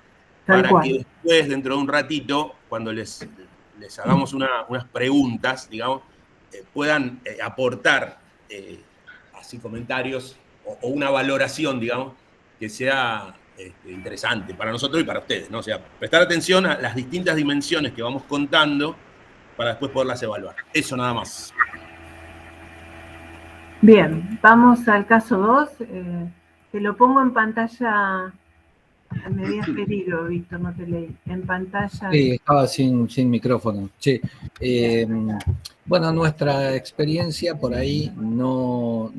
para que después, dentro de un ratito, cuando les hagamos unas preguntas, digamos, puedan aportar así comentarios o una valoración, digamos, que sea interesante para nosotros y para ustedes, ¿no? O sea, prestar atención a las distintas dimensiones que vamos contando para después poderlas evaluar. Eso nada más. Bien, vamos al caso 2. Te lo pongo en pantalla. Me habías pedido, Víctor, no te leí. En pantalla. Sí, estaba sin micrófono. Sí. Bueno, nuestra experiencia por ahí no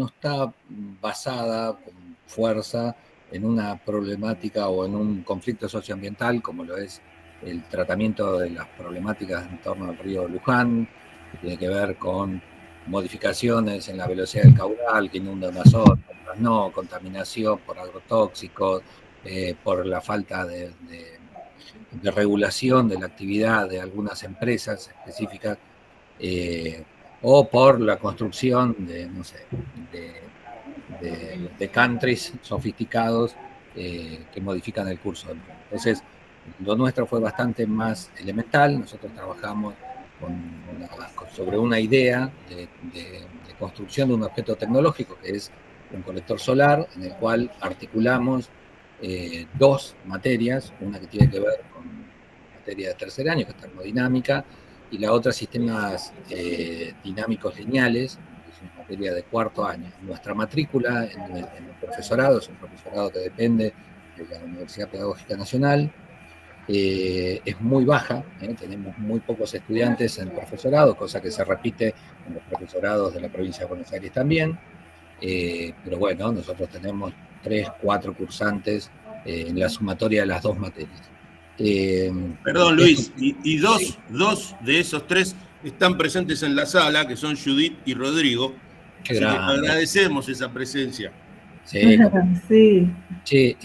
está basada con fuerza en una problemática o en un conflicto socioambiental como lo es el tratamiento de las problemáticas en torno al río Luján, que tiene que ver con modificaciones en la velocidad del caudal que inunda una zona, otras no, contaminación por agrotóxicos, por la falta de regulación de la actividad de algunas empresas específicas, o por la construcción de, no sé, de countries sofisticados que modifican el curso del río. Entonces, lo nuestro fue bastante más elemental. Nosotros trabajamos sobre una idea de construcción de un objeto tecnológico que es un colector solar, en el cual articulamos dos materias, una que tiene que ver con materia de tercer año, que es termodinámica, y la otra sistemas dinámicos lineales, que es una materia de cuarto año. Nuestra matrícula en el profesorado es un profesorado que depende de la Universidad Pedagógica Nacional, es muy baja, tenemos muy pocos estudiantes en el profesorado, cosa que se repite en los profesorados de la provincia de Buenos Aires también, pero bueno, nosotros tenemos 3, 4 cursantes en la sumatoria de las dos materias. Perdón, Luis, y dos de esos 3 están presentes en la sala, que son Judith y Rodrigo. Así que agradecemos esa presencia. Sí. Sí. Sí,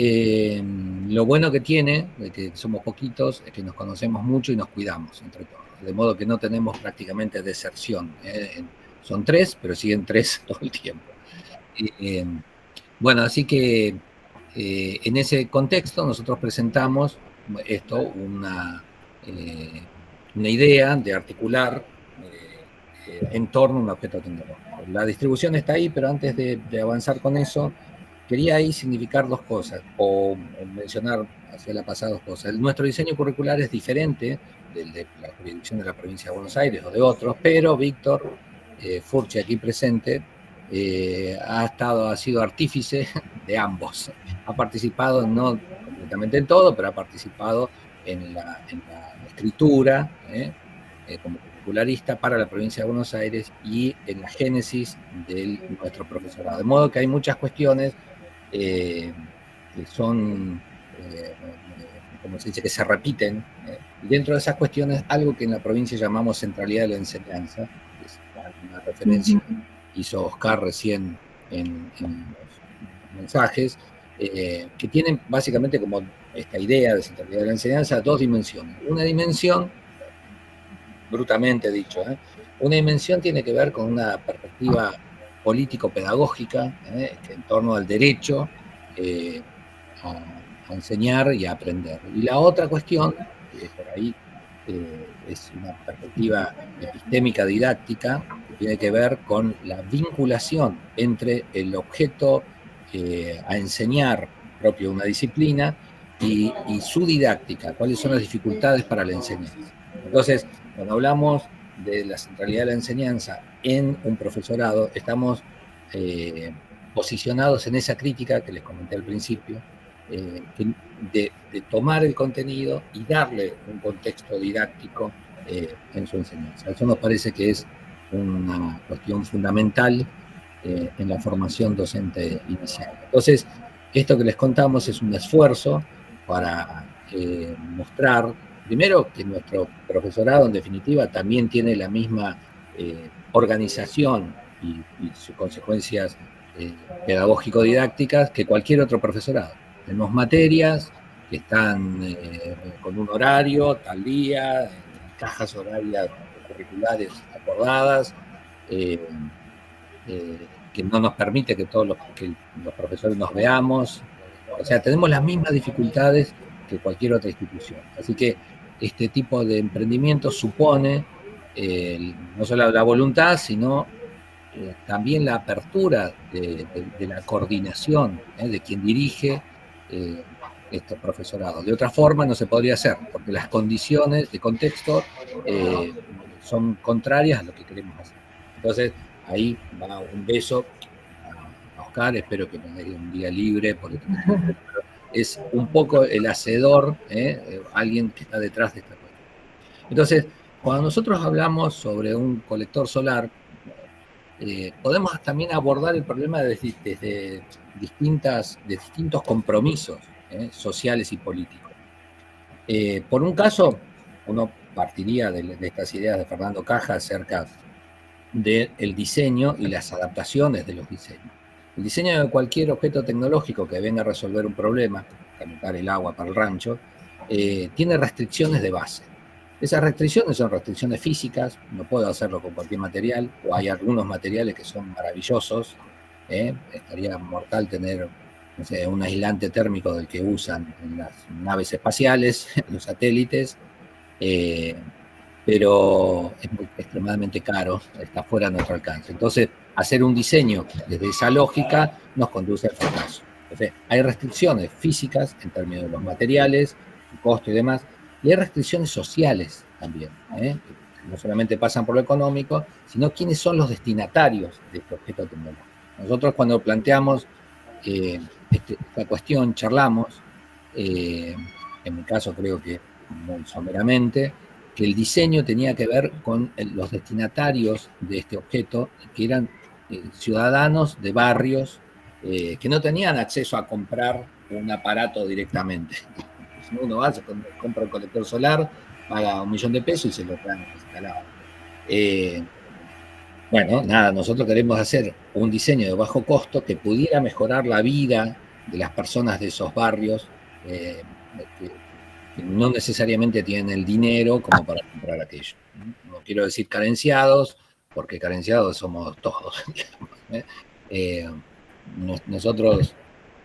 lo bueno que tiene, de que somos poquitos, es que nos conocemos mucho y nos cuidamos entre todos. De modo que no tenemos prácticamente deserción. Son 3, pero siguen 3 todo el tiempo. Bueno, así que en ese contexto nosotros presentamos una idea de articular en torno a un objeto tecnológico. La distribución está ahí, pero antes de avanzar con eso, quería ahí significar 2 cosas, o mencionar hacia la pasada 2 cosas. Nuestro diseño curricular es diferente del de la jurisdicción de la provincia de Buenos Aires o de otros, pero Víctor Furchi, aquí presente, ha sido artífice de ambos. Ha participado, no completamente en todo, pero ha participado en la escritura, como curricularista para la provincia de Buenos Aires y en la génesis de nuestro profesorado. De modo que hay muchas cuestiones que son, como se dice, que se repiten. Y dentro de esas cuestiones, algo que en la provincia llamamos centralidad de la enseñanza, que es una referencia que hizo Oscar recién en los mensajes, que tienen básicamente como esta idea de centralidad de la enseñanza 2 dimensiones. Una dimensión, brutalmente dicho, una dimensión tiene que ver con una perspectiva político-pedagógica en torno al derecho a enseñar y a aprender. Y la otra cuestión, que por ahí es una perspectiva epistémica didáctica, que tiene que ver con la vinculación entre el objeto a enseñar propio de una disciplina y su didáctica, cuáles son las dificultades para la enseñanza. Entonces, cuando hablamos de la centralidad de la enseñanza en un profesorado, estamos posicionados en esa crítica que les comenté al principio, de tomar el contenido y darle un contexto didáctico en su enseñanza. Eso nos parece que es una cuestión fundamental en la formación docente inicial. Entonces, esto que les contamos es un esfuerzo para mostrar, primero, que nuestro profesorado, en definitiva, también tiene la misma organización y sus consecuencias pedagógico-didácticas que cualquier otro profesorado. Tenemos materias que están con un horario, tal día, cajas horarias curriculares acordadas, que no nos permite que todos que los profesores nos veamos. O sea, tenemos las mismas dificultades que cualquier otra institución. Así que este tipo de emprendimiento supone no solo la voluntad, sino también la apertura de la coordinación de quien dirige estos profesorados. De otra forma no se podría hacer, porque las condiciones de contexto son contrarias a lo que queremos hacer. Entonces, ahí va un beso a Oscar, espero que me dé un día libre, porque es un poco el hacedor, alguien que está detrás de esta cuestión. Entonces, cuando nosotros hablamos sobre un colector solar, podemos también abordar el problema desde distintos compromisos sociales y políticos. Por un caso, uno partiría de estas ideas de Fernando Caja acerca del diseño y las adaptaciones de los diseños. El diseño de cualquier objeto tecnológico que venga a resolver un problema, calentar el agua para el rancho, tiene restricciones de base. Esas restricciones son restricciones físicas, no puedo hacerlo con cualquier material, o hay algunos materiales que son maravillosos. Estaría mortal tener, no sé, un aislante térmico del que usan en las naves espaciales, en los satélites, pero es extremadamente caro, está fuera de nuestro alcance. Entonces, hacer un diseño desde esa lógica nos conduce al fracaso. Entonces, hay restricciones físicas en términos de los materiales, el costo y demás, y hay restricciones sociales también, no solamente pasan por lo económico, sino quiénes son los destinatarios de este objeto tecnológico. Nosotros cuando planteamos esta cuestión, charlamos, en mi caso creo que muy someramente, que el diseño tenía que ver con los destinatarios de este objeto, que eran ciudadanos de barrios que no tenían acceso a comprar un aparato directamente. Uno va, se compra un colector solar, paga $1 millón y se lo traen instalado. Bueno, nada, nosotros queremos hacer un diseño de bajo costo que pudiera mejorar la vida de las personas de esos barrios que no necesariamente tienen el dinero como para comprar aquello. No quiero decir carenciados, porque carenciados somos todos. Nosotros,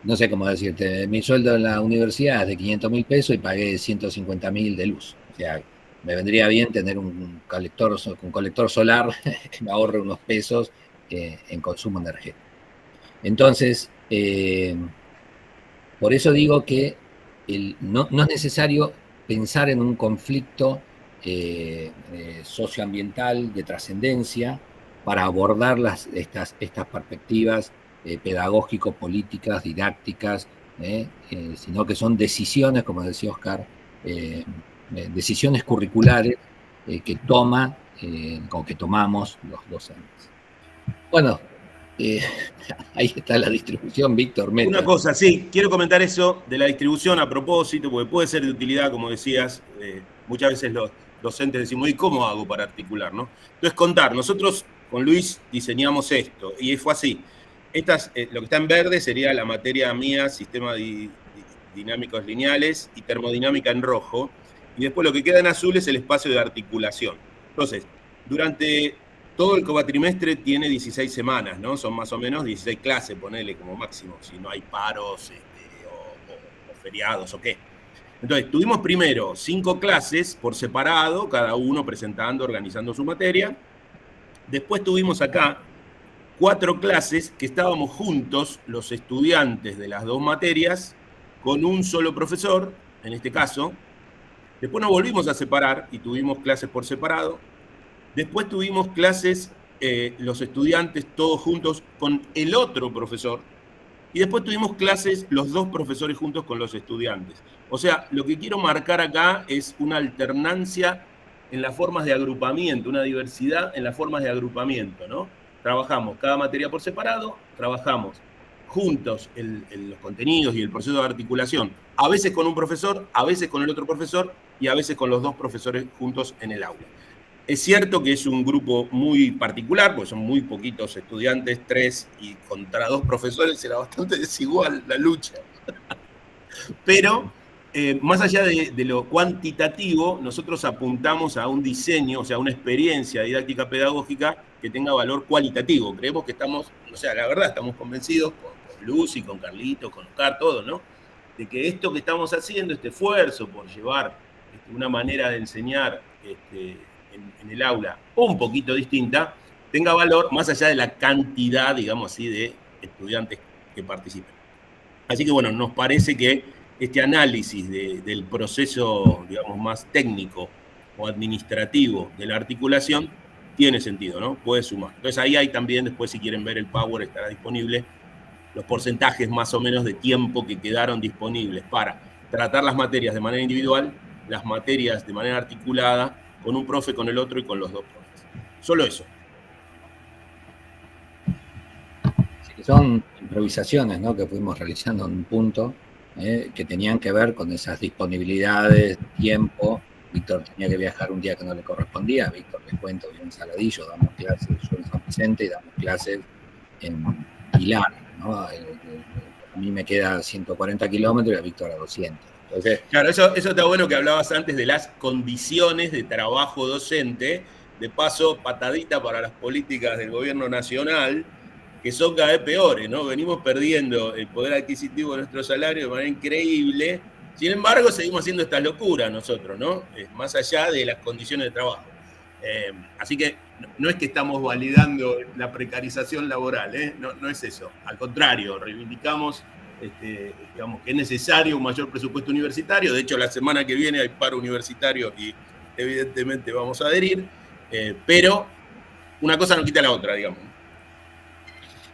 no sé cómo decirte, mi sueldo en la universidad es de 500 mil pesos y pagué 150 mil de luz. O sea, me vendría bien tener un colector solar que me ahorre unos pesos en consumo energético. Entonces, por eso digo que no es necesario pensar en un conflicto socioambiental de trascendencia para abordar estas perspectivas pedagógico-políticas, didácticas, sino que son decisiones, como decía Oscar, decisiones curriculares que tomamos los docentes. Bueno, ahí está la distribución, Víctor. Una cosa, sí, quiero comentar eso de la distribución a propósito, porque puede ser de utilidad, como decías, muchas veces los docentes decimos, ¿y cómo hago para articular? ¿No? Entonces, nosotros con Luis diseñamos esto, y fue así. Lo que está en verde sería la materia mía, sistemas dinámicos lineales y termodinámica en rojo, y después lo que queda en azul es el espacio de articulación. Entonces, durante todo el cuatrimestre tiene 16 semanas, ¿no? Son más o menos 16 clases, ponele como máximo, si no hay paros o feriados o qué. Entonces, tuvimos primero 5 clases por separado, cada uno presentando, organizando su materia. Después tuvimos acá 4 clases que estábamos juntos, los estudiantes de las 2 materias, con un solo profesor, en este caso. Después nos volvimos a separar y tuvimos clases por separado. Después tuvimos clases, los estudiantes todos juntos con el otro profesor. Y después tuvimos clases los 2 profesores juntos con los estudiantes. O sea, lo que quiero marcar acá es una alternancia en las formas de agrupamiento, una diversidad en las formas de agrupamiento, ¿no? Trabajamos cada materia por separado, trabajamos juntos los contenidos y el proceso de articulación, a veces con un profesor, a veces con el otro profesor y a veces con los 2 profesores juntos en el aula. Es cierto que es un grupo muy particular, porque son muy poquitos estudiantes, 3 y contra 2 profesores era bastante desigual la lucha. Pero más allá de lo cuantitativo, nosotros apuntamos a un diseño, o sea, una experiencia didáctica pedagógica que tenga valor cualitativo. Creemos que estamos, o sea, la verdad estamos convencidos con Lucy, con Carlitos, con Oscar, todos, ¿no? De que esto que estamos haciendo, este esfuerzo por llevar una manera de enseñar en el aula un poquito distinta, tenga valor más allá de la cantidad, digamos así, de estudiantes que participen. Así que bueno, nos parece que este análisis del proceso, digamos, más técnico o administrativo de la articulación tiene sentido, ¿no? Puede sumar. Entonces ahí hay también, después si quieren ver el Power, estará disponible los porcentajes más o menos de tiempo que quedaron disponibles para tratar las materias de manera individual, las materias de manera articulada, con un profe, con el otro y con los dos profes. Solo eso. Sí, son improvisaciones, ¿no?, que fuimos realizando en un punto, que tenían que ver con esas disponibilidades, tiempo. Víctor tenía que viajar un día que no le correspondía. Víctor, les cuento, vive en Saladillo, damos clases, yo en San Vicente, y damos clases en Pilar, ¿no? A mí me queda 140 kilómetros y a Víctor a 200. Entonces, claro, eso está bueno que hablabas antes de las condiciones de trabajo docente. De paso, patadita para las políticas del gobierno nacional, que son cada vez peores, ¿no? Venimos perdiendo el poder adquisitivo de nuestro salario de manera increíble. Sin embargo, seguimos haciendo estas locuras nosotros, ¿no? Más allá de las condiciones de trabajo. Así que no es que estamos validando la precarización laboral, ¿eh? No es eso. Al contrario, reivindicamos digamos, que es necesario un mayor presupuesto universitario. De hecho, la semana que viene hay paro universitario y evidentemente vamos a adherir. Pero una cosa no quita la otra, digamos.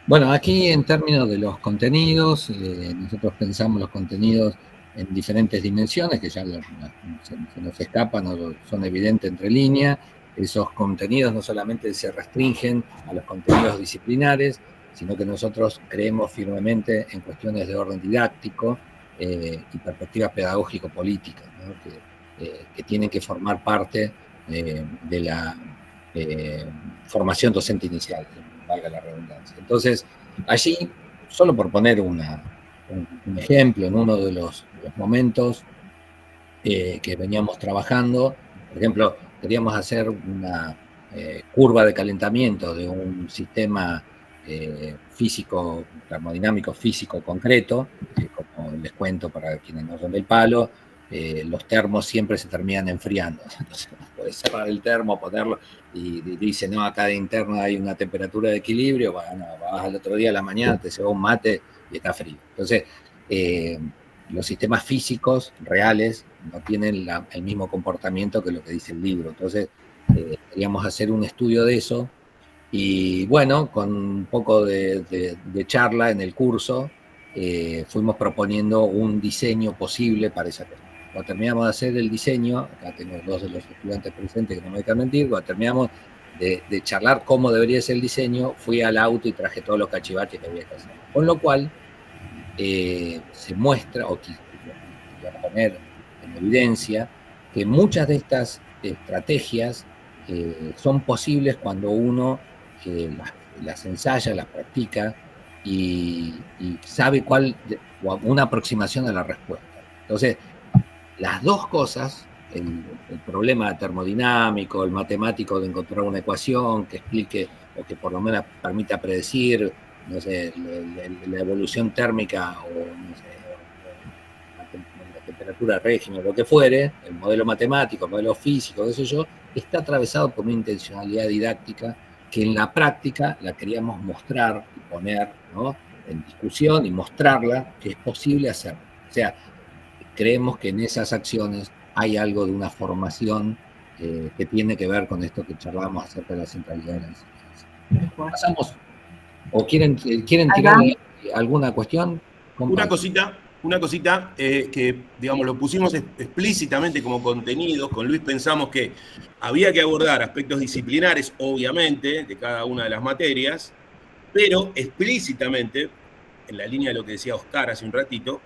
Bueno, aquí en términos de los contenidos, nosotros pensamos los contenidos en diferentes dimensiones, que ya se nos escapan o son evidentes entre líneas. Esos contenidos no solamente se restringen a los contenidos disciplinares, sino que nosotros creemos firmemente en cuestiones de orden didáctico y perspectivas pedagógico-políticas, ¿no?, que tienen que formar parte de la formación docente inicial, valga la redundancia. Entonces, allí, solo por poner un ejemplo, en uno de los momentos que veníamos trabajando, por ejemplo, queríamos hacer una curva de calentamiento de un sistema físico, termodinámico físico concreto, como les cuento para quienes no son del palo, los termos siempre se terminan enfriando. Entonces, puedes cerrar el termo, ponerlo, y dice, no, acá interno hay una temperatura de equilibrio, bueno, vas al otro día a la mañana, te ceba un mate y está frío. Entonces, los sistemas físicos reales no tienen el mismo comportamiento que lo que dice el libro. Entonces, queríamos hacer un estudio de eso. Y bueno, con un poco de charla en el curso, fuimos proponiendo un diseño posible para esa cuestión. Cuando terminamos de hacer el diseño, acá tengo dos de los estudiantes presentes que no me dejan mentir, cuando terminamos de charlar cómo debería ser el diseño, fui al auto y traje todos los cachivaches que había que hacer. Con lo cual, se muestra, o quiero poner en evidencia, que muchas de estas estrategias son posibles cuando uno las ensaya, las practica y sabe una aproximación a la respuesta. Entonces, las dos cosas, el problema termodinámico, el matemático de encontrar una ecuación que explique o que por lo menos permita predecir, no sé, la evolución térmica o no sé, la temperatura régimen, lo que fuere, el modelo matemático, el modelo físico, qué sé yo, está atravesado por una intencionalidad didáctica que en la práctica la queríamos mostrar y poner, ¿no?, en discusión y mostrarla que es posible hacerlo. O sea, creemos que en esas acciones hay algo de una formación que tiene que ver con esto que charlábamos acerca de la centralidad de la enseñanza. Pasamos, o quieren tirar alguna cuestión. Una cosita que, digamos, lo pusimos explícitamente como contenido. Con Luis pensamos que había que abordar aspectos disciplinares, obviamente, de cada una de las materias, pero explícitamente, en la línea de lo que decía Oscar hace un ratito,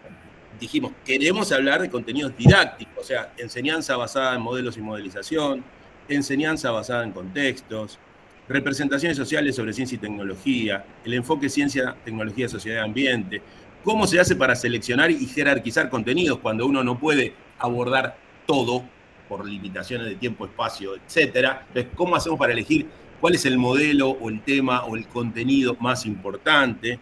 dijimos, queremos hablar de contenidos didácticos, o sea, enseñanza basada en modelos y modelización, enseñanza basada en contextos, representaciones sociales sobre ciencia y tecnología, el enfoque ciencia, tecnología, sociedad y ambiente, cómo se hace para seleccionar y jerarquizar contenidos cuando uno no puede abordar todo por limitaciones de tiempo, espacio, etcétera. Entonces, ¿cómo hacemos para elegir cuál es el modelo o el tema o el contenido más importante?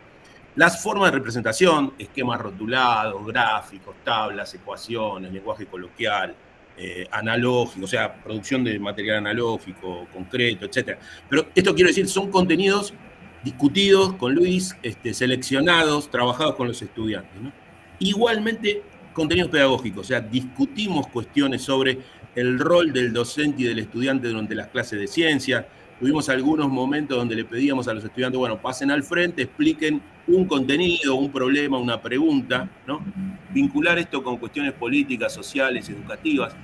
Las formas de representación, esquemas rotulados, gráficos, tablas, ecuaciones, lenguaje coloquial, analógico, o sea, producción de material analógico, concreto, etc. Pero esto quiero decir, son contenidos discutidos con Luis, seleccionados, trabajados con los estudiantes, ¿no? Igualmente, contenidos pedagógicos, o sea, discutimos cuestiones sobre el rol del docente y del estudiante durante las clases de ciencia, tuvimos algunos momentos donde le pedíamos a los estudiantes, bueno, pasen al frente, expliquen un contenido, un problema, una pregunta, ¿no? Vincular esto con cuestiones políticas, sociales, educativas,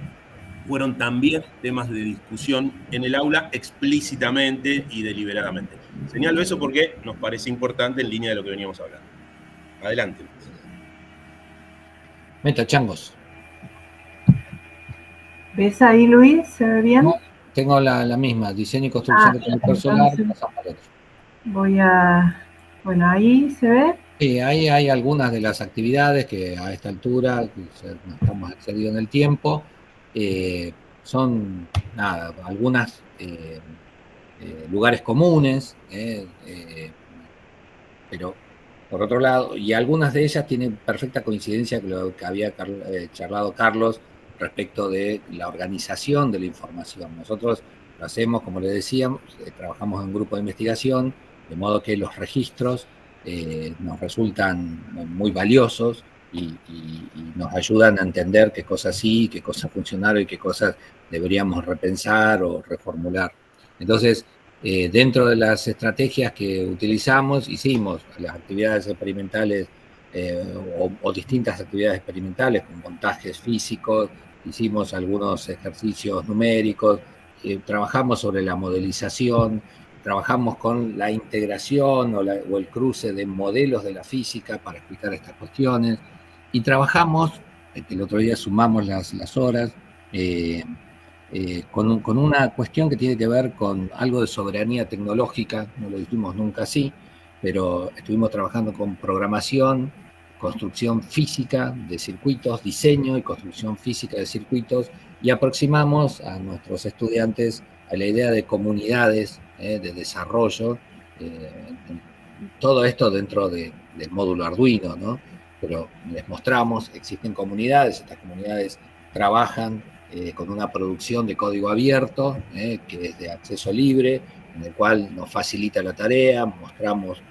fueron también temas de discusión en el aula explícitamente y deliberadamente. Señalo eso porque nos parece importante en línea de lo que veníamos hablando. Adelante. Meta, changos. ¿Ves ahí, Luis? ¿Se ve bien? No, tengo la misma, diseño y construcción de conector solar. Pasamos al otro. Voy a... Bueno, ahí se ve. Sí, ahí hay algunas de las actividades que a esta altura, no estamos excedidos en el tiempo, son, nada, algunas lugares comunes, pero por otro lado, y algunas de ellas tienen perfecta coincidencia con lo que había charlado Carlos respecto de la organización de la información. Nosotros lo hacemos, como le decíamos, trabajamos en un grupo de investigación, de modo que los registros nos resultan muy valiosos y nos ayudan a entender qué cosas sí, qué cosas funcionaron y qué cosas deberíamos repensar o reformular. Entonces, dentro de las estrategias que utilizamos, hicimos las actividades experimentales o distintas actividades experimentales con montajes físicos, hicimos algunos ejercicios numéricos, trabajamos sobre la modelización, trabajamos con la integración o el cruce de modelos de la física para explicar estas cuestiones, y trabajamos, el otro día sumamos las horas, con una cuestión que tiene que ver con algo de soberanía tecnológica, no lo dijimos nunca así, pero estuvimos trabajando con programación, construcción física de circuitos, diseño y construcción física de circuitos, y aproximamos a nuestros estudiantes a la idea de comunidades de desarrollo, todo esto dentro del módulo Arduino, ¿no? Pero les mostramos, existen comunidades, estas comunidades trabajan con una producción de código abierto, que es de acceso libre, en el cual nos facilita la tarea, mostramos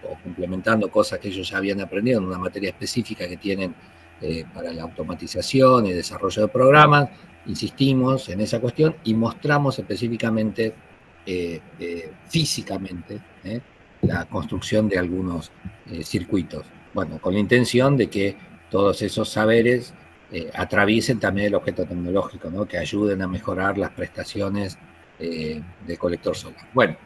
o complementando cosas que ellos ya habían aprendido en una materia específica que tienen para la automatización y desarrollo de programas. Insistimos en esa cuestión y mostramos específicamente, físicamente, la construcción de algunos circuitos. Bueno, con la intención de que todos esos saberes atraviesen también el objeto tecnológico, ¿no? Que ayuden a mejorar las prestaciones de colector solar. Bueno.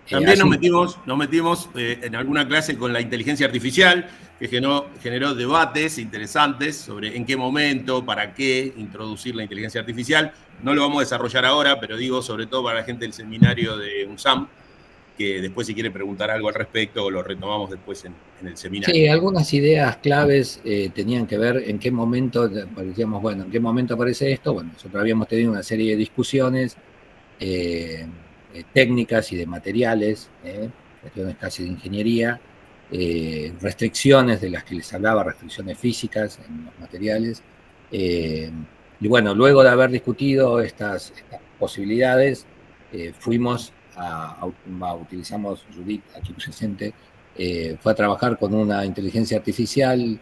También nos metimos en alguna clase con la inteligencia artificial, que generó debates interesantes sobre en qué momento, para qué introducir la inteligencia artificial. No lo vamos a desarrollar ahora, pero digo sobre todo para la gente del seminario de UNSAM, que después si quiere preguntar algo al respecto, lo retomamos después en el seminario. Sí, algunas ideas claves tenían que ver en qué momento, decíamos, bueno, en qué momento aparece esto. Bueno, nosotros habíamos tenido una serie de discusiones técnicas y de materiales, cuestiones casi de ingeniería, restricciones de las que les hablaba, restricciones físicas en los materiales. Y bueno, luego de haber discutido estas posibilidades, utilizamos, Judith, aquí presente, fue a trabajar con una inteligencia artificial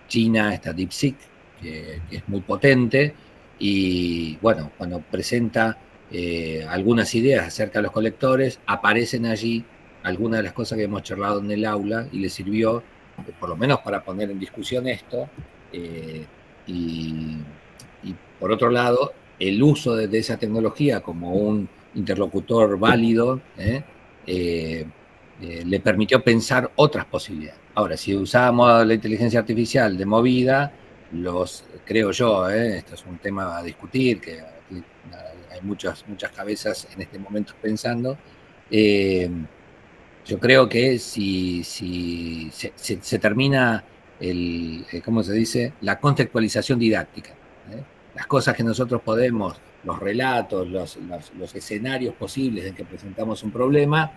china, esta DeepSeek, que es muy potente, y bueno, cuando presenta algunas ideas acerca de los colectores, aparecen allí algunas de las cosas que hemos charlado en el aula y les sirvió, por lo menos para poner en discusión esto, y por otro lado, el uso de esa tecnología como un interlocutor válido le permitió pensar otras posibilidades. Ahora, si usamos la inteligencia artificial de movida, creo yo, esto es un tema a discutir, que hay muchas cabezas en este momento pensando, yo creo que si se termina ¿cómo se dice? La contextualización didáctica, las cosas que nosotros podemos, los relatos, los escenarios posibles en que presentamos un problema,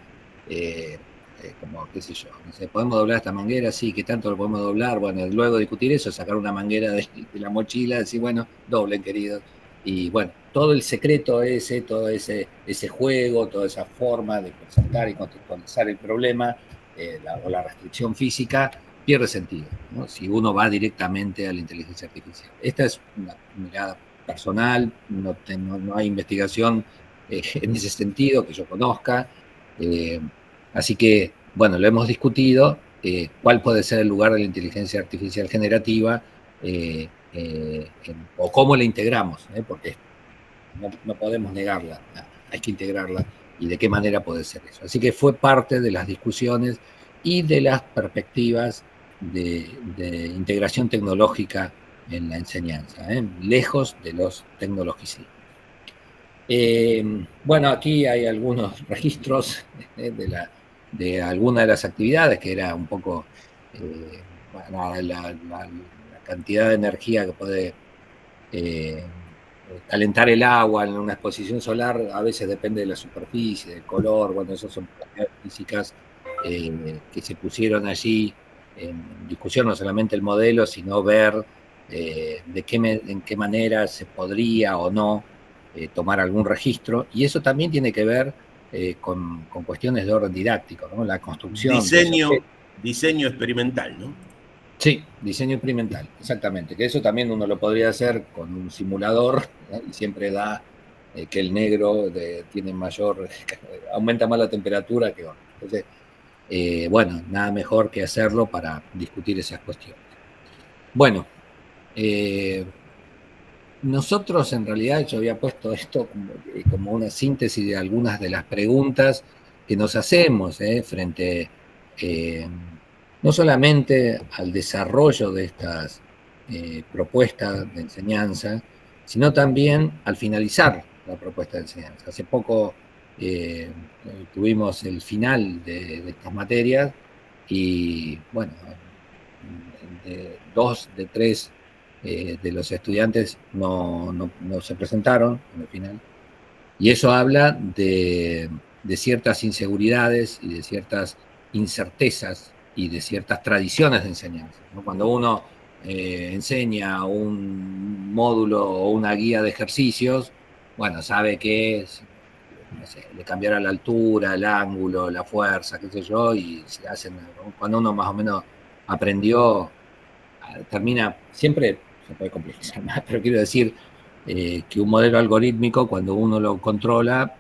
como, qué sé yo, no sé, ¿podemos doblar esta manguera? Sí, ¿qué tanto lo podemos doblar? Bueno, luego de discutir eso, sacar una manguera de la mochila, decir, bueno, doblen, queridos. Y bueno, todo el secreto todo ese juego, toda esa forma de presentar y contextualizar el problema, o la restricción física, pierde sentido, ¿no? Si uno va directamente a la inteligencia artificial. Esta es una mirada personal, no hay investigación en ese sentido, que yo conozca. Así que, bueno, lo hemos discutido, cuál puede ser el lugar de la inteligencia artificial generativa o cómo la integramos, porque no podemos negarla, hay que integrarla, y de qué manera puede ser eso. Así que fue parte de las discusiones y de las perspectivas de integración tecnológica en la enseñanza, lejos de los tecnologicismos. Bueno, aquí hay algunos registros de algunas de las actividades, que era un poco bueno, la cantidad de energía que puede calentar el agua en una exposición solar. A veces depende de la superficie, del color. Bueno, esas son propiedades físicas que se pusieron allí en discusión, no solamente el modelo, sino ver en qué manera se podría o no tomar algún registro, y eso también tiene que ver con cuestiones de orden didáctico, ¿no? La construcción. Diseño experimental, ¿no? Sí, diseño experimental, exactamente. Que eso también uno lo podría hacer con un simulador, ¿no? Y siempre da que el negro tiene aumenta más la temperatura que otro. Entonces, bueno, nada mejor que hacerlo para discutir esas cuestiones. Bueno, nosotros en realidad, yo había puesto esto como una síntesis de algunas de las preguntas que nos hacemos frente no solamente al desarrollo de estas propuestas de enseñanza, sino también al finalizar la propuesta de enseñanza. Hace poco tuvimos el final de estas materias y, bueno, dos de tres de los estudiantes no se presentaron en el final. Y eso habla de ciertas inseguridades y de ciertas incertezas y de ciertas tradiciones de enseñanza, ¿no? Cuando uno enseña un módulo o una guía de ejercicios, bueno, sabe que no sé, le cambiará la altura, el ángulo, la fuerza, qué sé yo, y se hacen, ¿no? Cuando uno más o menos aprendió, termina siempre. Se puede complejizar más, pero quiero decir que un modelo algorítmico, cuando uno lo controla,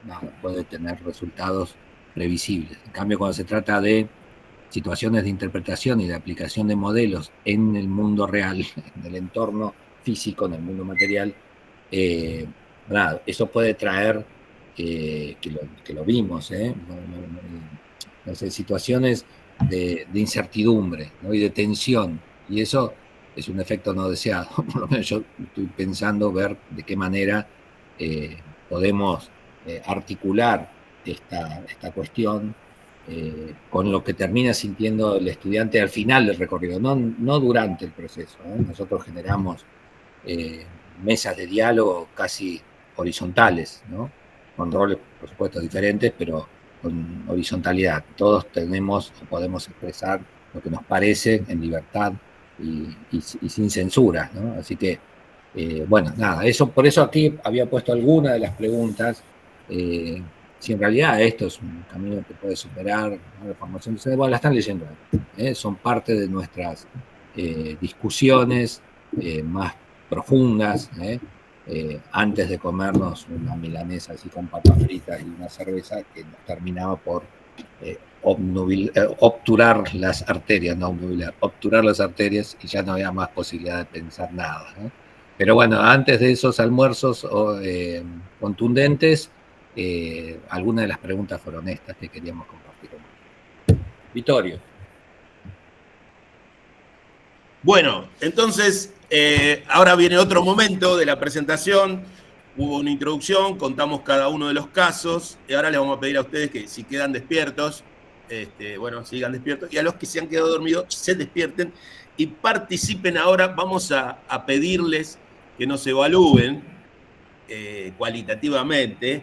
bueno, puede tener resultados previsibles. En cambio, cuando se trata de situaciones de interpretación y de aplicación de modelos en el mundo real, en el entorno físico, en el mundo material, eso puede traer, que lo vimos, no sé, situaciones de incertidumbre, ¿no? Y de tensión, y eso es un efecto no deseado. Por lo menos yo estoy pensando ver de qué manera podemos articular esta cuestión con lo que termina sintiendo el estudiante al final del recorrido, no durante el proceso. Nosotros generamos mesas de diálogo casi horizontales, ¿no? Con roles, por supuesto, diferentes, pero con horizontalidad. Todos tenemos o podemos expresar lo que nos parece en libertad y sin censura, ¿no? Así que, bueno, nada, por eso aquí había puesto algunas de las preguntas. Si en realidad esto es un camino que puede superar, ¿no? La formación docente, bueno, la están leyendo, son parte de nuestras discusiones más profundas, antes de comernos una milanesa así con papas fritas y una cerveza que nos terminaba por obturar las arterias, no obnubilar, obturar las arterias, y ya no había más posibilidad de pensar nada, ¿no? Pero bueno, antes de esos almuerzos contundentes, algunas de las preguntas fueron estas que queríamos compartir. Vittorio. Bueno, entonces, ahora viene otro momento de la presentación. Hubo una introducción, contamos cada uno de los casos, y ahora les vamos a pedir a ustedes que si quedan despiertos, bueno, sigan despiertos, y a los que se han quedado dormidos, se despierten y participen ahora. Vamos a pedirles que nos evalúen cualitativamente,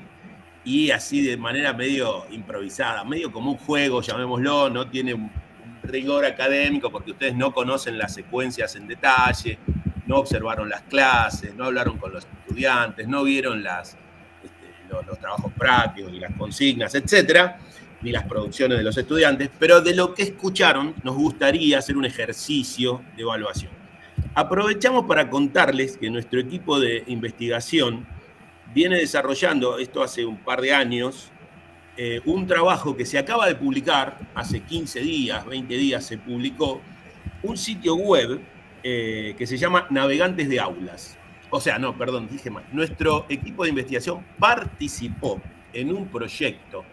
y así de manera medio improvisada, medio como un juego, llamémoslo, no tiene un rigor académico, porque ustedes no conocen las secuencias en detalle, no observaron las clases, no hablaron con los estudiantes, no vieron los trabajos prácticos y las consignas, etcétera, ni las producciones de los estudiantes, pero de lo que escucharon nos gustaría hacer un ejercicio de evaluación. Aprovechamos para contarles que nuestro equipo de investigación viene desarrollando, esto hace un par de años, un trabajo que se acaba de publicar, hace 15 días, 20 días se publicó, un sitio web que se llama Navegantes de Aulas. O sea, no, perdón, dije mal. Nuestro equipo de investigación participó en un proyecto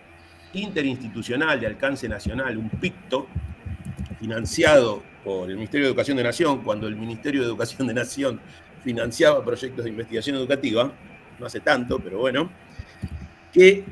interinstitucional de alcance nacional, un PICTO, financiado por el Ministerio de Educación de Nación, cuando el Ministerio de Educación de Nación financiaba proyectos de investigación educativa, no hace tanto, pero bueno, que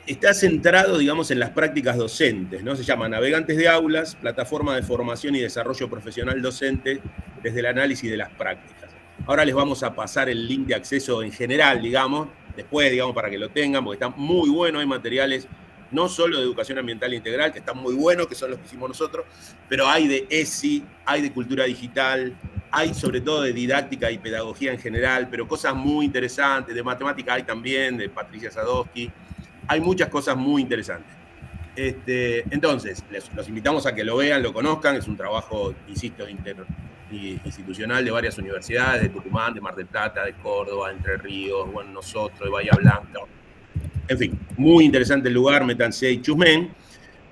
está centrado, digamos, en las prácticas docentes, ¿no? Se llama Navegantes de Aulas, plataforma de formación y desarrollo profesional docente desde el análisis de las prácticas. Ahora les vamos a pasar el link de acceso en general, digamos, después, digamos, para que lo tengan, porque está muy bueno, hay materiales no solo de educación ambiental integral, que están muy buenos, que son los que hicimos nosotros, pero hay de ESI, hay de cultura digital, hay sobre todo de didáctica y pedagogía en general, pero cosas muy interesantes, de matemática hay también, de Patricia Sadowski, hay muchas cosas muy interesantes. Entonces, los invitamos a que lo vean, lo conozcan, es un trabajo, insisto, institucional de varias universidades, de Tucumán, de Mar del Plata, de Córdoba, Entre Ríos, bueno, nosotros, de Bahía Blanca. En fin, muy interesante el lugar, métanse y chusmen.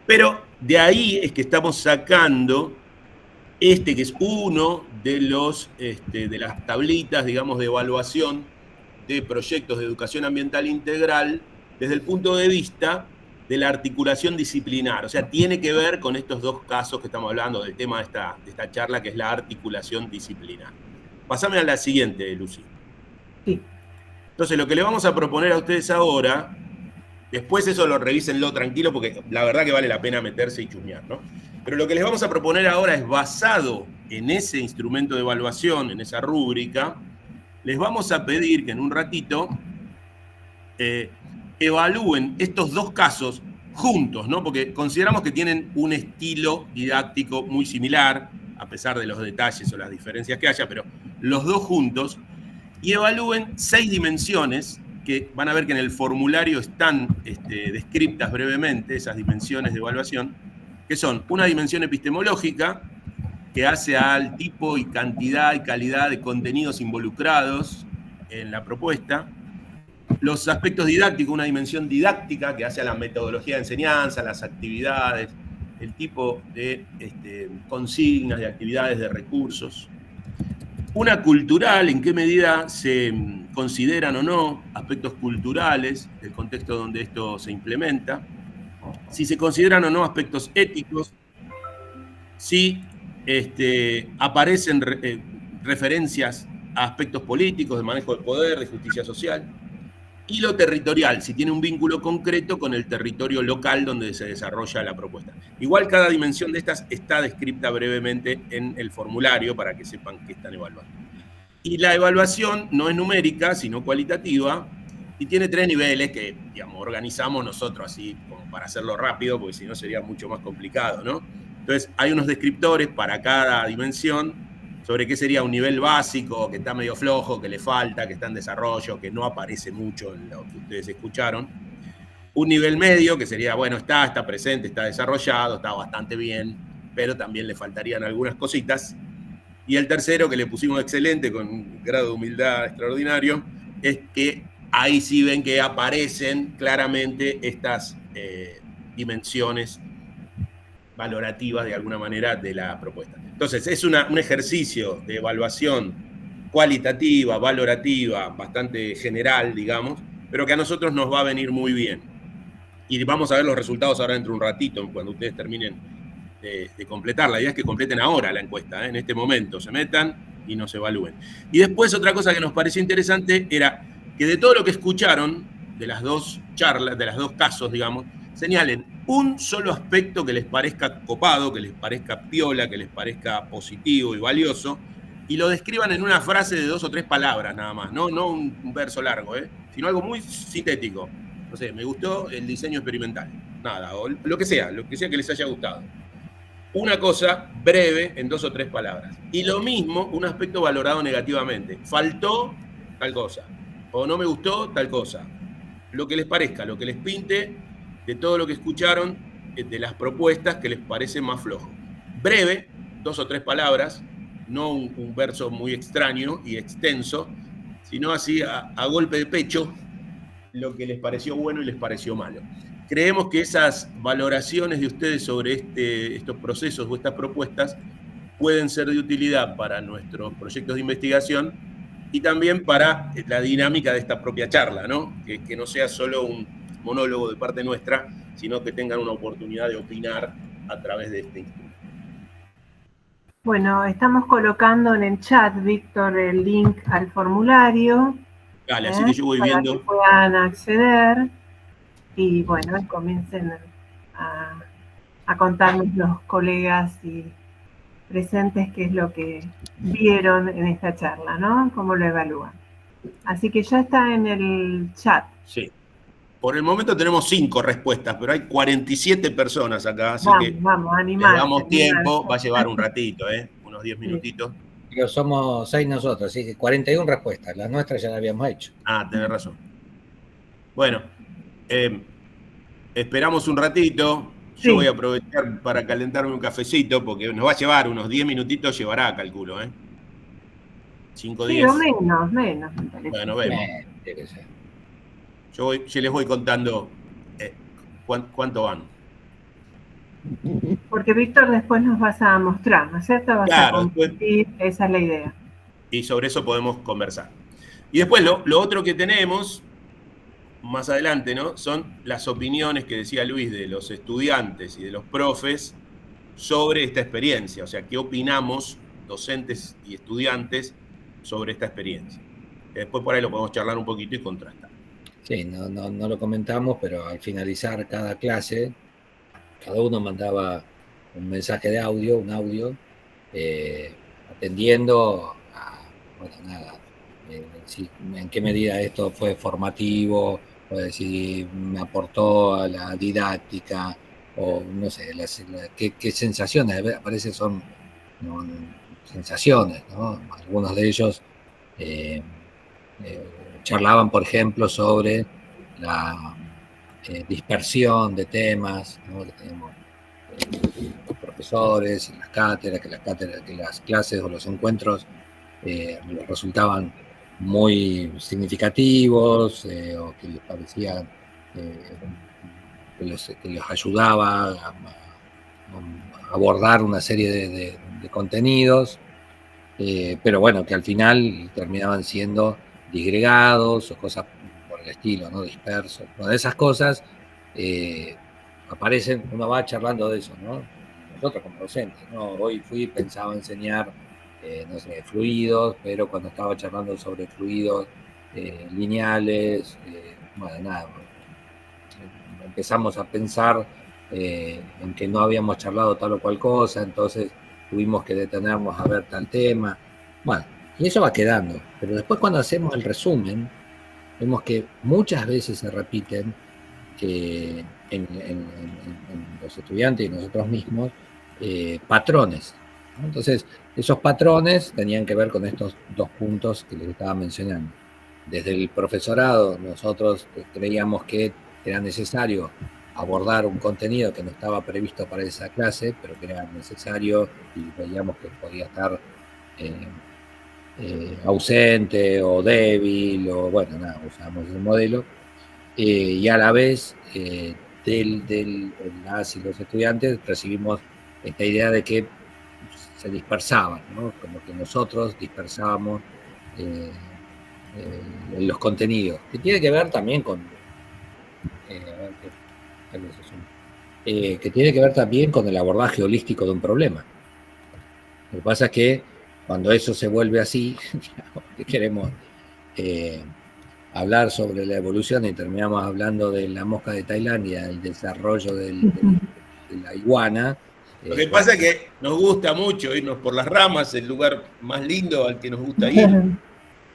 Pero de ahí es que estamos sacando que es uno de de las tablitas, digamos, de evaluación de proyectos de educación ambiental integral desde el punto de vista de la articulación disciplinar. O sea, tiene que ver con estos dos casos que estamos hablando del tema de esta charla, que es la articulación disciplinar. Pásame a la siguiente, Lucy. Sí. Entonces, lo que le vamos a proponer a ustedes ahora, después eso lo revísenlo tranquilo, porque la verdad que vale la pena meterse y chusmear, ¿no? Pero lo que les vamos a proponer ahora es, basado en ese instrumento de evaluación, en esa rúbrica, les vamos a pedir que en un ratito evalúen estos dos casos juntos, ¿no? Porque consideramos que tienen un estilo didáctico muy similar, a pesar de los detalles o las diferencias que haya, pero los dos juntos, y evalúen 6 dimensiones que van a ver que en el formulario están descritas brevemente, esas dimensiones de evaluación, que son una dimensión epistemológica, que hace al tipo y cantidad y calidad de contenidos involucrados en la propuesta. Los aspectos didácticos, una dimensión didáctica, que hace a la metodología de enseñanza, las actividades, el tipo de consignas, de actividades, de recursos. Una cultural, en qué medida se consideran o no aspectos culturales del contexto donde esto se implementa, si se consideran o no aspectos éticos, si aparecen referencias a aspectos políticos, de manejo del poder, de justicia social, y lo territorial, si tiene un vínculo concreto con el territorio local donde se desarrolla la propuesta. Igual cada dimensión de estas está descrita brevemente en el formulario para que sepan qué están evaluando. Y la evaluación no es numérica, sino cualitativa, y tiene 3 niveles que, digamos, organizamos nosotros así como para hacerlo rápido, porque si no sería mucho más complicado, ¿no? Entonces, hay unos descriptores para cada dimensión sobre qué sería un nivel básico, que está medio flojo, que le falta, que está en desarrollo, que no aparece mucho en lo que ustedes escucharon. Un nivel medio, que sería, bueno, está presente, está desarrollado, está bastante bien, pero también le faltarían algunas cositas. Y el tercero, que le pusimos excelente, con un grado de humildad extraordinario, es que ahí sí ven que aparecen claramente estas dimensiones valorativas, de alguna manera, de la propuesta. Entonces, es un ejercicio de evaluación cualitativa, valorativa, bastante general, digamos, pero que a nosotros nos va a venir muy bien. Y vamos a ver los resultados ahora dentro de un ratito, cuando ustedes terminen de completar. La idea es que completen ahora la encuesta, en este momento, se metan y nos evalúen. Y después, otra cosa que nos pareció interesante era que de todo lo que escucharon, de las dos charlas, de los dos casos, digamos, señalen un solo aspecto que les parezca copado, que les parezca piola, que les parezca positivo y valioso, y lo describan en una frase de 2 o 3 palabras nada más, no un verso largo, sino algo muy sintético. No sé, me gustó el diseño experimental, nada, o lo que sea que les haya gustado. Una cosa breve en 2 o 3 palabras. Y lo mismo, un aspecto valorado negativamente. Faltó tal cosa, o no me gustó tal cosa. Lo que les parezca, lo que les pinte de todo lo que escucharon, de las propuestas que les parece más flojo. Breve, 2 o 3 palabras, no un verso muy extraño y extenso, sino así a golpe de pecho, lo que les pareció bueno y les pareció malo. Creemos que esas valoraciones de ustedes sobre estos procesos o estas propuestas pueden ser de utilidad para nuestros proyectos de investigación y también para la dinámica de esta propia charla, ¿no? Que no sea solo un monólogo de parte nuestra, sino que tengan una oportunidad de opinar a través de este instrumento. Bueno, estamos colocando en el chat, Víctor, el link al formulario. Dale, así que yo voy viendo. Para que puedan acceder y bueno, comiencen a contarnos los colegas y presentes qué es lo que vieron en esta charla, ¿no? Cómo lo evalúan. Así que ya está en el chat. Sí. Por el momento tenemos 5 respuestas, pero hay 47 personas acá, así vamos, que animarse, le damos tiempo, va a llevar un ratito, unos 10 minutitos. Pero somos 6 nosotros, así que 41 respuestas, las nuestras ya las habíamos hecho. Tenés razón. Bueno, esperamos un ratito. Yo voy a aprovechar para calentarme un cafecito, porque nos va a llevar unos 10 minutitos, llevará, calculo, 5 o 10. Sí, o menos, me parece. Bueno, vemos. Yo les voy contando cuánto van. Porque Víctor después nos vas a mostrar, ¿no es cierto? Vas a compartir, esa es la idea. Y sobre eso podemos conversar. Y después lo otro que tenemos, más adelante, ¿no? Son las opiniones que decía Luis de los estudiantes y de los profes sobre esta experiencia. O sea, ¿qué opinamos docentes y estudiantes sobre esta experiencia? Que después por ahí lo podemos charlar un poquito y contrastar. Sí, no lo comentamos, pero al finalizar cada clase, cada uno mandaba un mensaje de audio, un audio, atendiendo a, bueno, nada, en qué medida esto fue formativo, o si me aportó a la didáctica, o no sé, qué sensaciones, a veces son sensaciones, ¿no? Algunos de ellos charlaban, por ejemplo, sobre la dispersión de temas, ¿no? Que tenemos los profesores, las cátedras, que las clases o los encuentros resultaban muy significativos, o que les parecía que los ayudaba a abordar una serie de contenidos, pero bueno, que al final terminaban siendo disgregados o cosas por el estilo, ¿no? Dispersos. Bueno, esas cosas aparecen, uno va charlando de eso, ¿no? Nosotros como docentes, ¿no? Hoy pensaba enseñar, no sé, fluidos, pero cuando estaba charlando sobre fluidos lineales, bueno, nada, empezamos a pensar en que no habíamos charlado tal o cual cosa, entonces tuvimos que detenernos a ver tal tema. Bueno, y eso va quedando, pero después cuando hacemos el resumen, vemos que muchas veces se repiten en los estudiantes y nosotros mismos patrones, ¿no? Entonces, esos patrones tenían que ver con estos 2 puntos que les estaba mencionando. Desde el profesorado, nosotros creíamos que era necesario abordar un contenido que no estaba previsto para esa clase, pero que era necesario y veíamos que podía estar ausente o débil, o bueno, nada, usamos el modelo, y a la vez las y los estudiantes recibimos esta idea de que se dispersaban, ¿no? Como que nosotros dispersábamos los contenidos, que tiene que ver también con que tiene que ver también con el abordaje holístico de un problema. Lo que pasa es que cuando eso se vuelve así, que queremos hablar sobre la evolución y terminamos hablando de la mosca de Tailandia, el desarrollo de la iguana. Lo que pasa es que nos gusta mucho irnos por las ramas, el lugar más lindo al que nos gusta ir.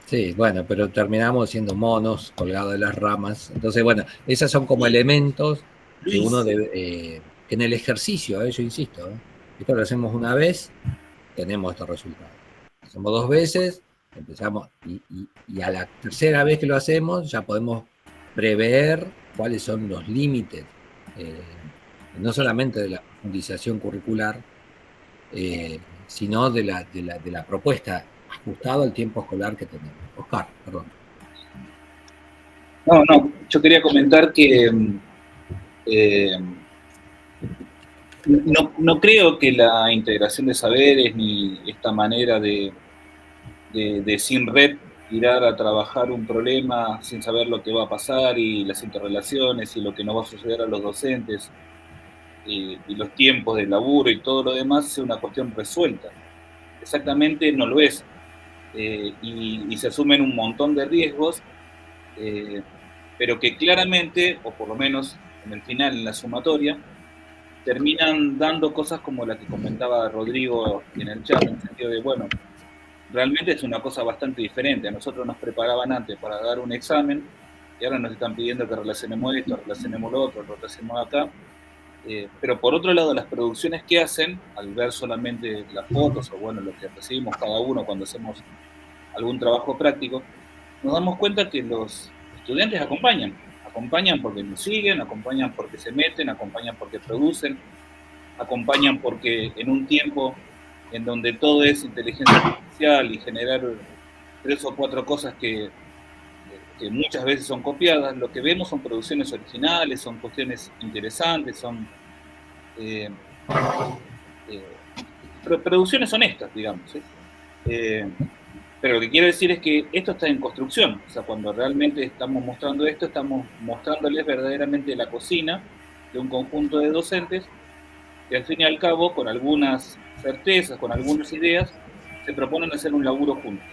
Sí, bueno, pero terminamos siendo monos colgados de las ramas. Entonces, bueno, esos son como elementos que uno debe, que en el ejercicio, yo insisto, esto lo hacemos una vez, tenemos estos resultados. Hacemos 2 veces, empezamos, y a la tercera vez que lo hacemos, ya podemos prever cuáles son los límites, no solamente de la profundización curricular, sino de la propuesta ajustado al tiempo escolar que tenemos. Oscar, perdón. No, yo quería comentar que no creo que la integración de saberes ni esta manera de sin red tirar a trabajar un problema sin saber lo que va a pasar y las interrelaciones y lo que nos va a suceder a los docentes y los tiempos de laburo y todo lo demás sea una cuestión resuelta. Exactamente no lo es. Y se asumen un montón de riesgos, pero que claramente, o por lo menos en el final, en la sumatoria, terminan dando cosas como la que comentaba Rodrigo en el chat, en el sentido de, bueno, realmente es una cosa bastante diferente. A nosotros nos preparaban antes para dar un examen y ahora nos están pidiendo que relacionemos esto, relacionemos lo otro, lo hacemos acá. Pero por otro lado, las producciones que hacen, al ver solamente las fotos o bueno, lo que recibimos cada uno cuando hacemos algún trabajo práctico, nos damos cuenta que los estudiantes acompañan porque nos siguen, acompañan porque se meten, acompañan porque producen, acompañan porque en un tiempo en donde todo es inteligencia artificial y generar 3 o 4 cosas que muchas veces son copiadas, lo que vemos son producciones originales, son cuestiones interesantes, son producciones honestas, digamos. ¿Sí? Pero lo que quiero decir es que esto está en construcción, o sea, cuando realmente estamos mostrando esto, estamos mostrándoles verdaderamente la cocina de un conjunto de docentes que al fin y al cabo, con algunas certezas, con algunas ideas, se proponen hacer un laburo juntos,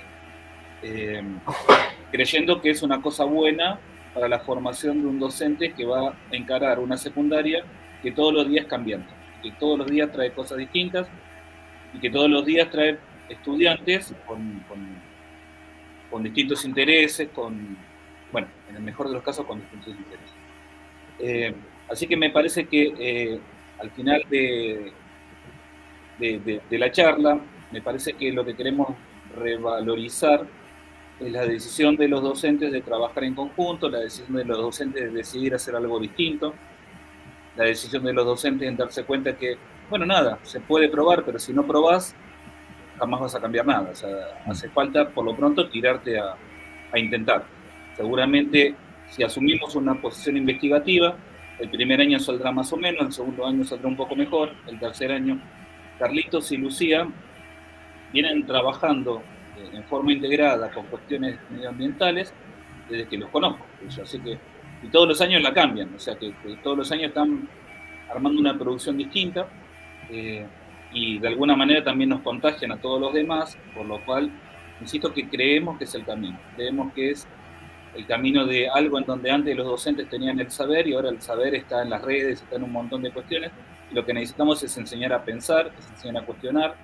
creyendo que es una cosa buena para la formación de un docente que va a encarar una secundaria que todos los días es cambiante, que todos los días trae cosas distintas y que todos los días trae estudiantes con distintos intereses, bueno, en el mejor de los casos, con distintos intereses. Así que me parece que al final de la charla, me parece que lo que queremos revalorizar es la decisión de los docentes de trabajar en conjunto, la decisión de los docentes de decidir hacer algo distinto, la decisión de los docentes en darse cuenta que, bueno, nada, se puede probar, pero si no probás, jamás vas a cambiar nada. O sea, hace falta, por lo pronto, tirarte a intentar. Seguramente, si asumimos una posición investigativa, el primer año saldrá más o menos, el segundo año saldrá un poco mejor, el tercer año. Carlitos y Lucía vienen trabajando en forma integrada con cuestiones medioambientales desde que los conozco. Así que, y todos los años la cambian, o sea que todos los años están armando una producción distinta y de alguna manera también nos contagian a todos los demás, por lo cual, insisto que creemos que es el camino, creemos que es el camino de algo en donde antes los docentes tenían el saber y ahora el saber está en las redes, está en un montón de cuestiones, y lo que necesitamos es enseñar a pensar, es enseñar a cuestionar,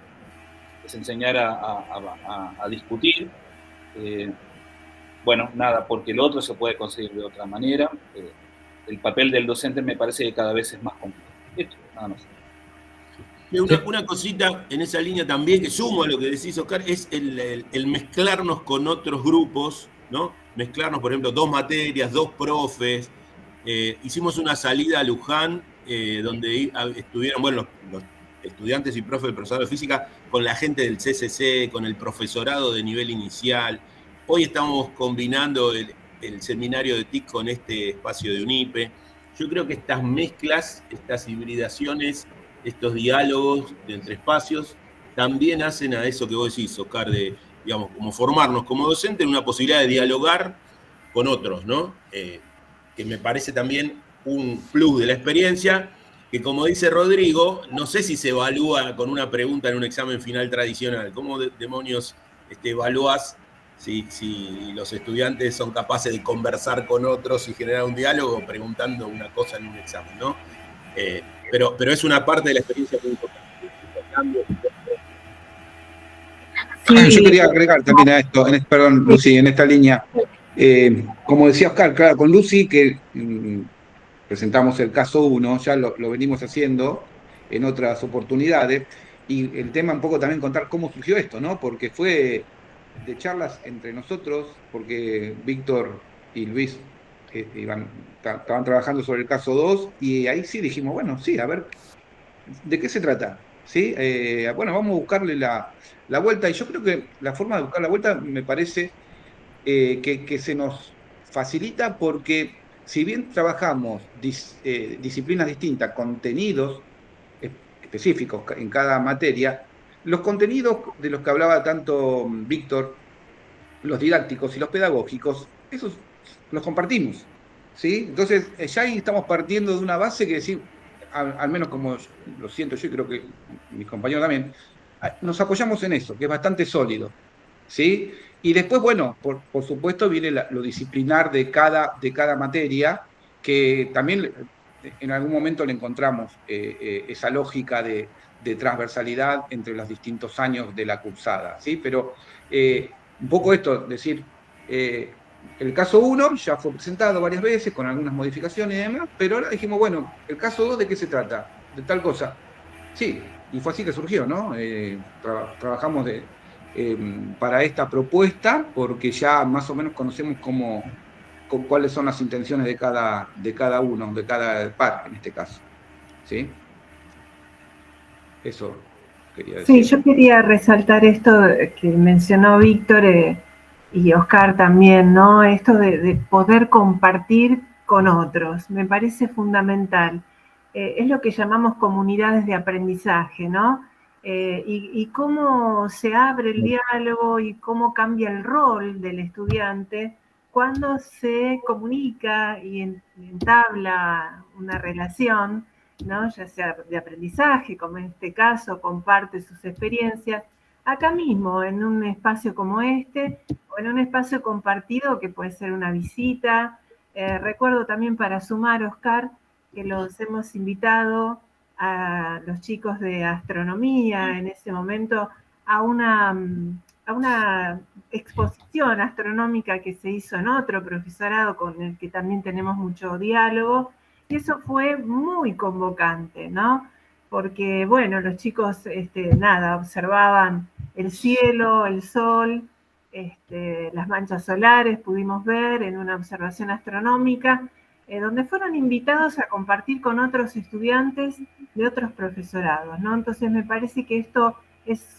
es enseñar a discutir. Bueno, nada, porque lo otro se puede conseguir de otra manera. El papel del docente me parece que cada vez es más complejo. Esto, nada más. Una cosita en esa línea también, que sumo a lo que decís, Oscar, es el mezclarnos con otros grupos, ¿no? Mezclarnos, por ejemplo, 2 materias, 2 profes. Hicimos una salida a Luján, donde estuvieron, bueno, los estudiantes y profes del profesorado de física con la gente del CCC, con el profesorado de nivel inicial. Hoy estamos combinando el seminario de TIC con este espacio de UNIPE. Yo creo que estas mezclas, estas hibridaciones, estos diálogos entre espacios, también hacen a eso que vos decís, Oscar, de, digamos, como formarnos como docente en una posibilidad de dialogar con otros, ¿no? Que me parece también un plus de la experiencia, que como dice Rodrigo, no sé si se evalúa con una pregunta en un examen final tradicional. ¿Cómo demonios evaluás si los estudiantes son capaces de conversar con otros y generar un diálogo preguntando una cosa en un examen, ¿no? Pero es una parte de la experiencia muy importante. Sí. Yo quería agregar también a esto, perdón, Lucy, en esta línea. Como decía Oscar, claro, con Lucy, que presentamos el caso 1, ya lo venimos haciendo en otras oportunidades, y el tema un poco también contar cómo surgió esto, ¿no? Porque fue de charlas entre nosotros, porque Víctor y Luis estaban trabajando sobre el caso 2, y ahí sí dijimos, bueno, sí, a ver, ¿de qué se trata? ¿Sí? Bueno, vamos a buscarle la vuelta, y yo creo que la forma de buscar la vuelta me parece que se nos facilita porque si bien trabajamos disciplinas distintas, contenidos específicos en cada materia, los contenidos de los que hablaba tanto Víctor, los didácticos y los pedagógicos, esos los compartimos, ¿sí? Entonces, ya ahí estamos partiendo de una base que decir, al menos como lo siento yo y creo que mis compañeros también, nos apoyamos en eso, que es bastante sólido, ¿sí? Y después, bueno, por supuesto viene lo disciplinar de cada materia, que también en algún momento le encontramos esa lógica de transversalidad entre los distintos años de la cursada, ¿sí? Pero un poco esto, decir, el caso 1 ya fue presentado varias veces con algunas modificaciones y demás, pero ahora dijimos, bueno, el caso 2, ¿de qué se trata? De tal cosa. Sí, y fue así que surgió, ¿no? Trabajamos para esta propuesta porque ya más o menos conocemos cuáles son las intenciones de cada uno, de cada par en este caso. ¿Sí? Eso quería decir. Sí, yo quería resaltar esto que mencionó Víctor y Oscar también, ¿no? Esto de poder compartir con otros, me parece fundamental. Es lo que llamamos comunidades de aprendizaje, ¿no? Y cómo se abre el diálogo y cómo cambia el rol del estudiante cuando se comunica y entabla una relación, ¿no? Ya sea de aprendizaje, como en este caso, comparte sus experiencias, acá mismo, en un espacio como este, o en un espacio compartido que puede ser una visita. Recuerdo también, para sumar, Oscar, que los hemos invitado a los chicos de astronomía en ese momento a una exposición astronómica que se hizo en otro profesorado con el que también tenemos mucho diálogo, y eso fue muy convocante, ¿no? Porque, bueno, los chicos, observaban el cielo, el sol, las manchas solares, pudimos ver en una observación astronómica, donde fueron invitados a compartir con otros estudiantes de otros profesorados, ¿no? Entonces me parece que esto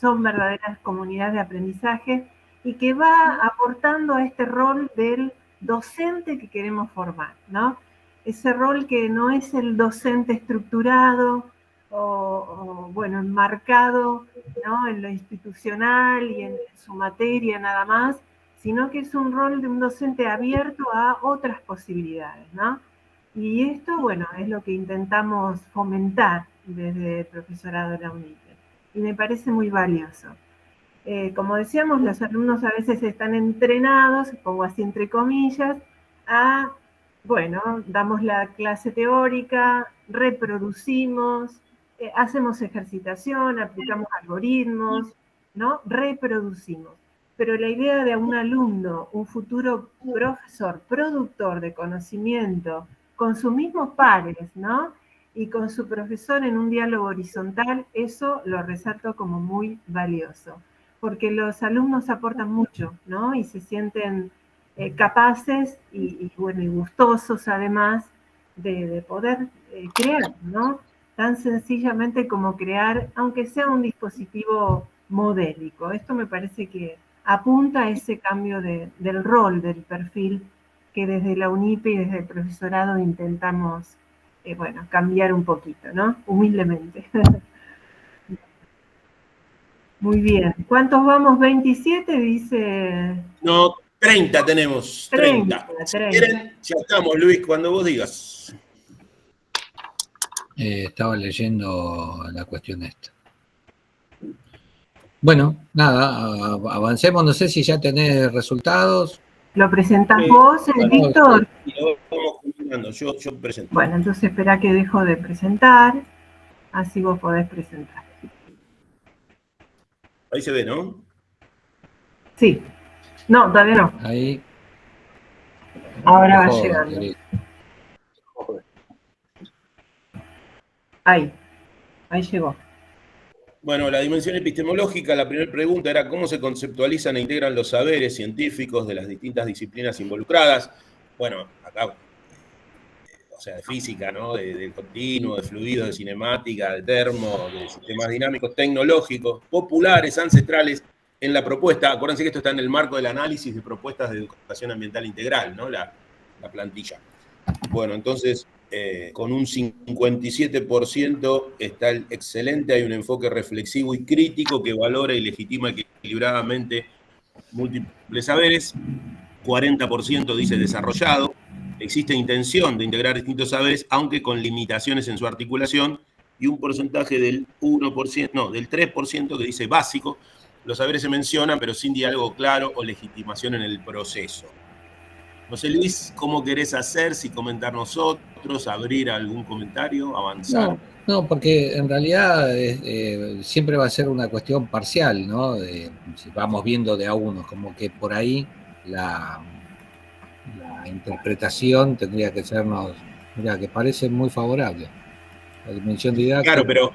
son verdaderas comunidades de aprendizaje y que va aportando a este rol del docente que queremos formar, ¿no? Ese rol que no es el docente estructurado o enmarcado, ¿no?, en lo institucional y en su materia nada más, sino que es un rol de un docente abierto a otras posibilidades, ¿no? Y esto, bueno, es lo que intentamos fomentar desde el profesorado de la UNIPE. Y me parece muy valioso. Como decíamos, los alumnos a veces están entrenados, pongo así entre comillas, damos la clase teórica, reproducimos, hacemos ejercitación, aplicamos algoritmos, ¿no? Reproducimos. Pero la idea de un alumno, un futuro profesor, productor de conocimiento, con sus mismos pares, ¿no?, y con su profesor en un diálogo horizontal, eso lo resalto como muy valioso, porque los alumnos aportan mucho, ¿no?, y se sienten capaces y gustosos además de poder crear, ¿no?, tan sencillamente como crear, aunque sea un dispositivo modélico. Esto me parece que apunta a ese cambio del rol, del perfil que desde la UNIPE y desde el profesorado intentamos cambiar un poquito, ¿no? Humildemente. Muy bien. ¿Cuántos vamos? ¿27? Dice. No, 30 tenemos. 30. Si quieren, ya estamos, Luis, cuando vos digas. Estaba leyendo la cuestión esta. Bueno, nada, avancemos. No sé si ya tenés resultados. ¿Lo presentás vos, Víctor? Lo vamos combinando, yo presento. Bueno, entonces espera que dejo de presentar, así vos podés presentar. Ahí se ve, ¿no? Sí. No, todavía no. Ahí. Ahora va llegando. Ahí llegó. Bueno, la dimensión epistemológica, la primera pregunta era cómo se conceptualizan e integran los saberes científicos de las distintas disciplinas involucradas. Bueno, acá, o sea, de física, ¿no?, del continuo, de fluido, de cinemática, de termo, de sistemas dinámicos, tecnológicos, populares, ancestrales en la propuesta, acuérdense que esto está en el marco del análisis de propuestas de educación ambiental integral, ¿no? La plantilla. Bueno, entonces, con un 57% está el excelente, hay un enfoque reflexivo y crítico que valora y legitima equilibradamente múltiples saberes. 40% dice desarrollado. Existe intención de integrar distintos saberes, aunque con limitaciones en su articulación, y un porcentaje del 1%, no, del 3% que dice básico. Los saberes se mencionan, pero sin diálogo claro o legitimación en el proceso. José Luis, ¿cómo querés hacer? Si comentar nosotros, abrir algún comentario, avanzar. No, porque en realidad siempre va a ser una cuestión parcial, ¿no? Si vamos viendo de a uno, como que por ahí la interpretación tendría que sernos, mira, que parece muy favorable. La dimensión didáctica. Claro, pero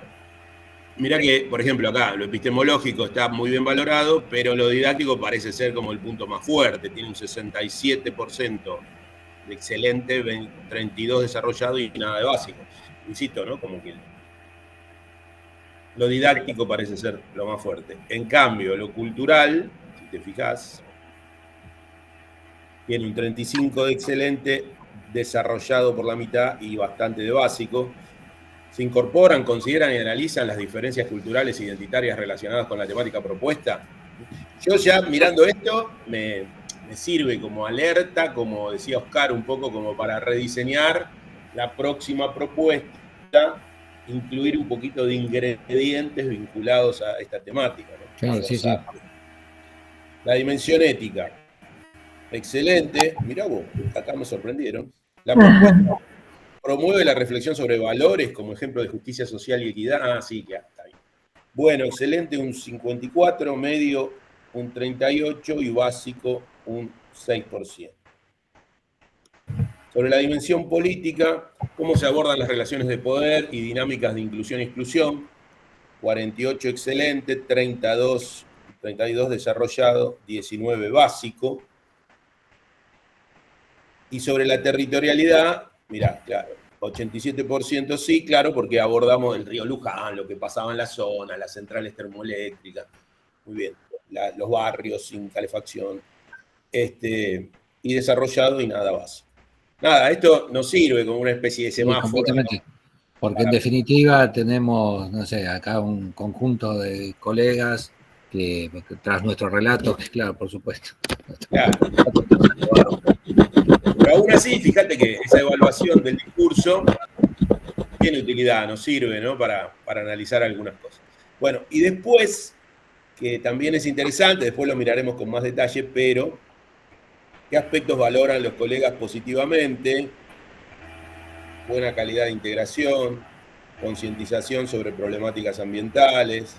mirá que, por ejemplo, acá lo epistemológico está muy bien valorado, pero lo didáctico parece ser como el punto más fuerte. Tiene un 67% de excelente, 32% desarrollado y nada de básico. Insisto, ¿no? Como que lo didáctico parece ser lo más fuerte. En cambio, lo cultural, si te fijás, tiene un 35% de excelente, desarrollado por la mitad y bastante de básico. Se incorporan, consideran y analizan las diferencias culturales e identitarias relacionadas con la temática propuesta. Yo ya mirando esto me sirve como alerta, como decía Oscar, un poco como para rediseñar la próxima propuesta, incluir un poquito de ingredientes vinculados a esta temática, ¿no? Claro, sí. La dimensión ética. Excelente. Mirá vos, acá me sorprendieron. La propuesta promueve la reflexión sobre valores como ejemplo de justicia social y equidad. Ah, sí, ya está bien. Bueno, excelente, un 54%, medio un 38% y básico un 6%. Sobre la dimensión política, cómo se abordan las relaciones de poder y dinámicas de inclusión y exclusión. 48% excelente, 32% desarrollado, 19% básico. Y sobre la territorialidad, mirá, claro, 87% sí, claro, porque abordamos el río Luján, lo que pasaba en la zona, las centrales termoeléctricas, muy bien, los barrios sin calefacción, y desarrollado y nada más. Nada, esto nos sirve como una especie de semáforo. Sí, completamente. Porque en definitiva tenemos, no sé, acá un conjunto de colegas que tras nuestro relato, claro, por supuesto. Claro. Pero aún así, fíjate que esa evaluación del discurso tiene utilidad, nos sirve, ¿no? Para analizar algunas cosas. Bueno, y después, que también es interesante, después lo miraremos con más detalle, pero ¿qué aspectos valoran los colegas positivamente? Buena calidad de integración, concientización sobre problemáticas ambientales,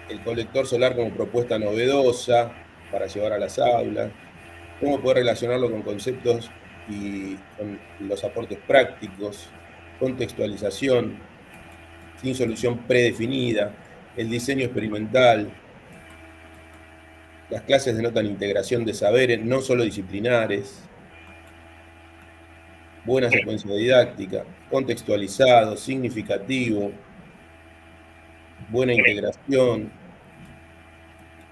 el colector solar como propuesta novedosa para llevar a las aulas, cómo poder relacionarlo con conceptos y con los aportes prácticos, contextualización, sin solución predefinida, el diseño experimental, las clases denotan integración de saberes, no solo disciplinares, buena secuencia didáctica, contextualizado, significativo, buena integración.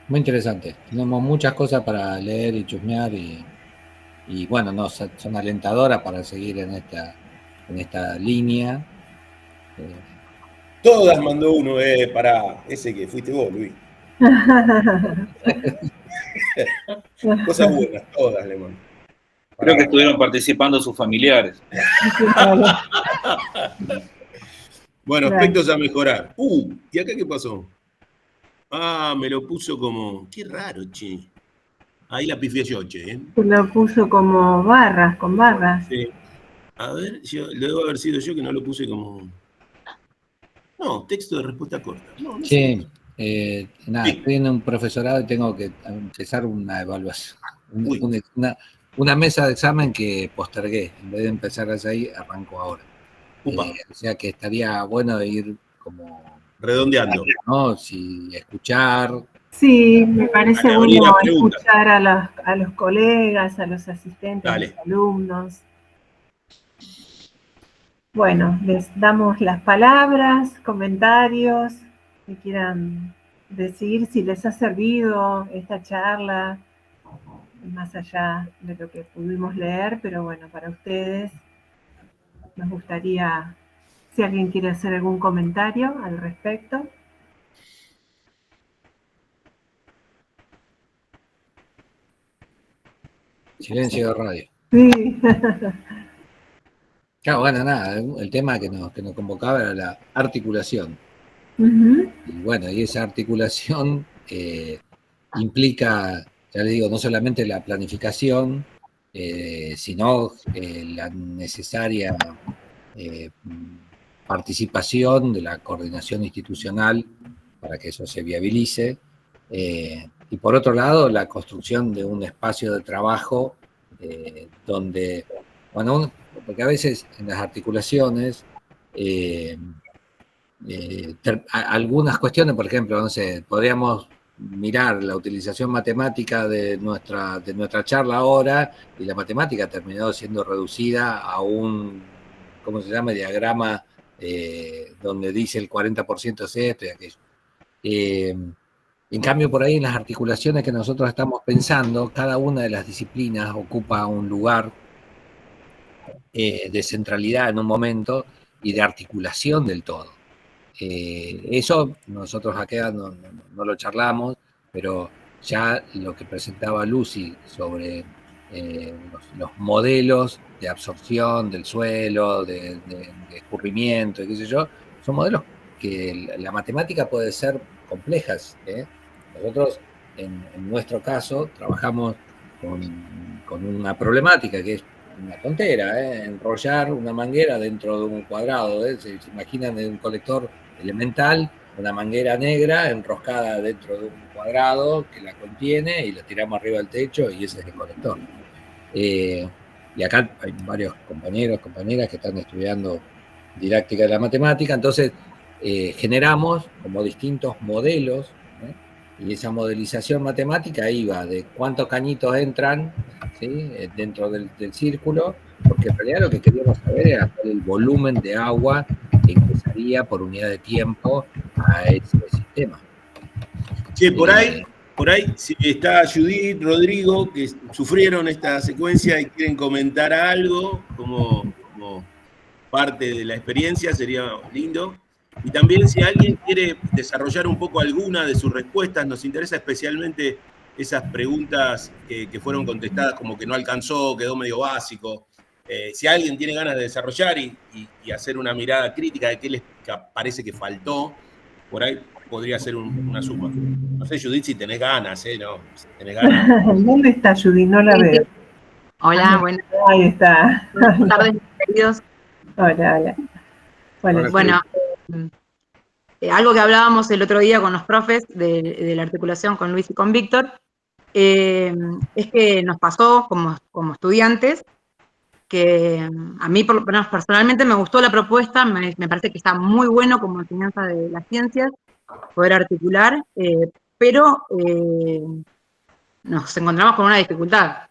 Muy interesante. Tenemos muchas cosas para leer y chusmear y bueno, no, son alentadoras para seguir en esta línea. Todas mandó uno, para ese que fuiste vos, Luis. Cosas buenas, todas le mando. Creo que estuvieron participando sus familiares. Bueno, aspectos a mejorar. ¿Y acá qué pasó? Ah, me lo puso como... Qué raro, che. Ahí la pifié yo, che. Se lo puso como barras, con barras. Sí. A ver, lo debo haber sido yo que no lo puse como... No, texto de respuesta corta. No sí, sé. Nada, Sí. estoy en un profesorado y tengo que empezar una evaluación. Una mesa de examen que postergué. En vez de empezar desde ahí, arranco ahora. O sea que estaría bueno de ir como... redondeando. ¿no? Si escuchar. Sí, me parece bueno pregunta. Escuchar a los colegas, a los asistentes, a los alumnos. Bueno, les damos las palabras, comentarios que quieran decir si les ha servido esta charla, más allá de lo que pudimos leer, pero bueno, para ustedes nos gustaría, si alguien quiere hacer algún comentario al respecto. Silencio de radio. Sí. Claro, bueno, nada, el tema que nos convocaba era la articulación. Uh-huh. Y bueno, y esa articulación implica, ya les digo, no solamente la planificación, sino la necesaria participación de la coordinación institucional para que eso se viabilice. Y por otro lado, la construcción de un espacio de trabajo donde, bueno, porque a veces en las articulaciones, algunas cuestiones, por ejemplo, no sé, podríamos mirar la utilización matemática de nuestra charla ahora, y la matemática terminó siendo reducida a un, ¿cómo se llama?, diagrama donde dice el 40% es esto y aquello. En cambio, por ahí en las articulaciones que nosotros estamos pensando, cada una de las disciplinas ocupa un lugar de centralidad en un momento y de articulación del todo. Eso nosotros acá no lo charlamos, pero ya lo que presentaba Lucy sobre los modelos de absorción del suelo, de escurrimiento, y qué sé yo, son modelos que la matemática puede ser complejas. Nosotros, en nuestro caso, trabajamos con una problemática que es una tontera, enrollar una manguera dentro de un cuadrado. Se imaginan en un colector elemental, una manguera negra enroscada dentro de un cuadrado que la contiene y la tiramos arriba del techo y ese es el colector. Y acá hay varios compañeros, compañeras que están estudiando didáctica de la matemática, entonces generamos como distintos modelos, y esa modelización matemática iba de cuántos cañitos entran, ¿sí?, dentro del círculo, porque en realidad lo que queríamos saber era el volumen de agua que ingresaría por unidad de tiempo a ese sistema. Sí, por ahí si está Judith, Rodrigo, que sufrieron esta secuencia y quieren comentar algo como parte de la experiencia, sería lindo. Y también si alguien quiere desarrollar un poco alguna de sus respuestas, nos interesa especialmente esas preguntas que fueron contestadas como que no alcanzó, quedó medio básico. Si alguien tiene ganas de desarrollar y hacer una mirada crítica de qué les parece que faltó, por ahí podría ser una suma. No sé, Judith, si tenés ganas, ¿no? Si tenés ganas. ¿Dónde está Judith? No la veo. Hola, buenas tardes. Ahí está. Buenas tardes, queridos. Hola. Bueno, algo que hablábamos el otro día con los profes de la articulación con Luis y con Víctor, es que nos pasó como estudiantes que a mí personalmente me gustó la propuesta, me parece que está muy bueno como enseñanza de las ciencias, poder articular, pero nos encontramos con una dificultad,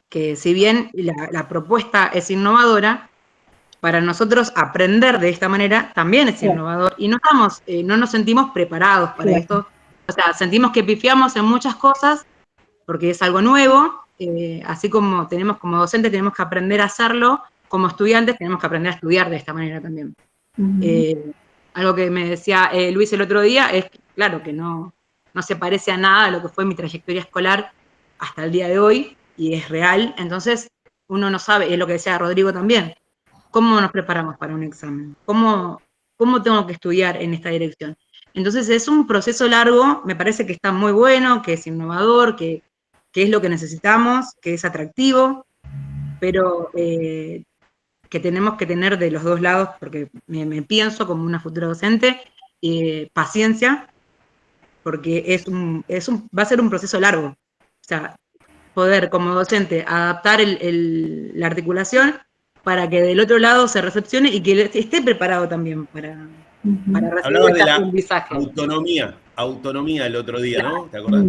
que si bien la propuesta es innovadora, para nosotros aprender de esta manera también es innovador, y no nos sentimos preparados para esto. O sea, sentimos que pifiamos en muchas cosas, porque es algo nuevo, así como como docentes tenemos que aprender a hacerlo, como estudiantes tenemos que aprender a estudiar de esta manera también. Uh-huh. Algo que me decía Luis el otro día es, claro, que no se parece a nada a lo que fue mi trayectoria escolar hasta el día de hoy, y es real. Entonces uno no sabe, es lo que decía Rodrigo también, ¿cómo nos preparamos para un examen? ¿Cómo tengo que estudiar en esta dirección? Entonces es un proceso largo, me parece que está muy bueno, que es innovador, que es lo que necesitamos, que es atractivo, pero que tenemos que tener de los dos lados, porque me pienso como una futura docente, paciencia, porque va a ser un proceso largo. O sea, poder como docente adaptar la articulación para que del otro lado se recepcione y que esté preparado también para recibir hablabas el de la aprendizaje. autonomía el otro día, ¿no? ¿Te acordás?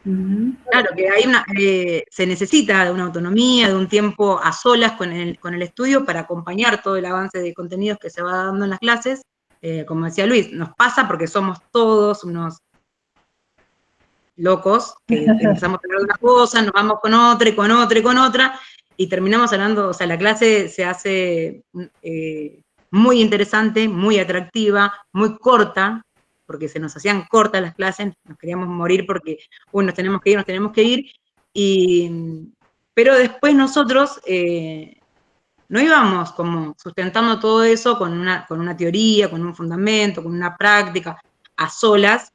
Claro, que se necesita de una autonomía, de un tiempo a solas con el estudio para acompañar todo el avance de contenidos que se va dando en las clases. Como decía Luis, nos pasa porque somos todos unos locos, que empezamos a hablar de una cosa, nos vamos con otra y con otra y con otra, y terminamos hablando, o sea, la clase se hace muy interesante, muy atractiva, muy corta, porque se nos hacían cortas las clases, nos queríamos morir porque, nos tenemos que ir, pero después nosotros no íbamos como sustentando todo eso con una teoría, con un fundamento, con una práctica, a solas,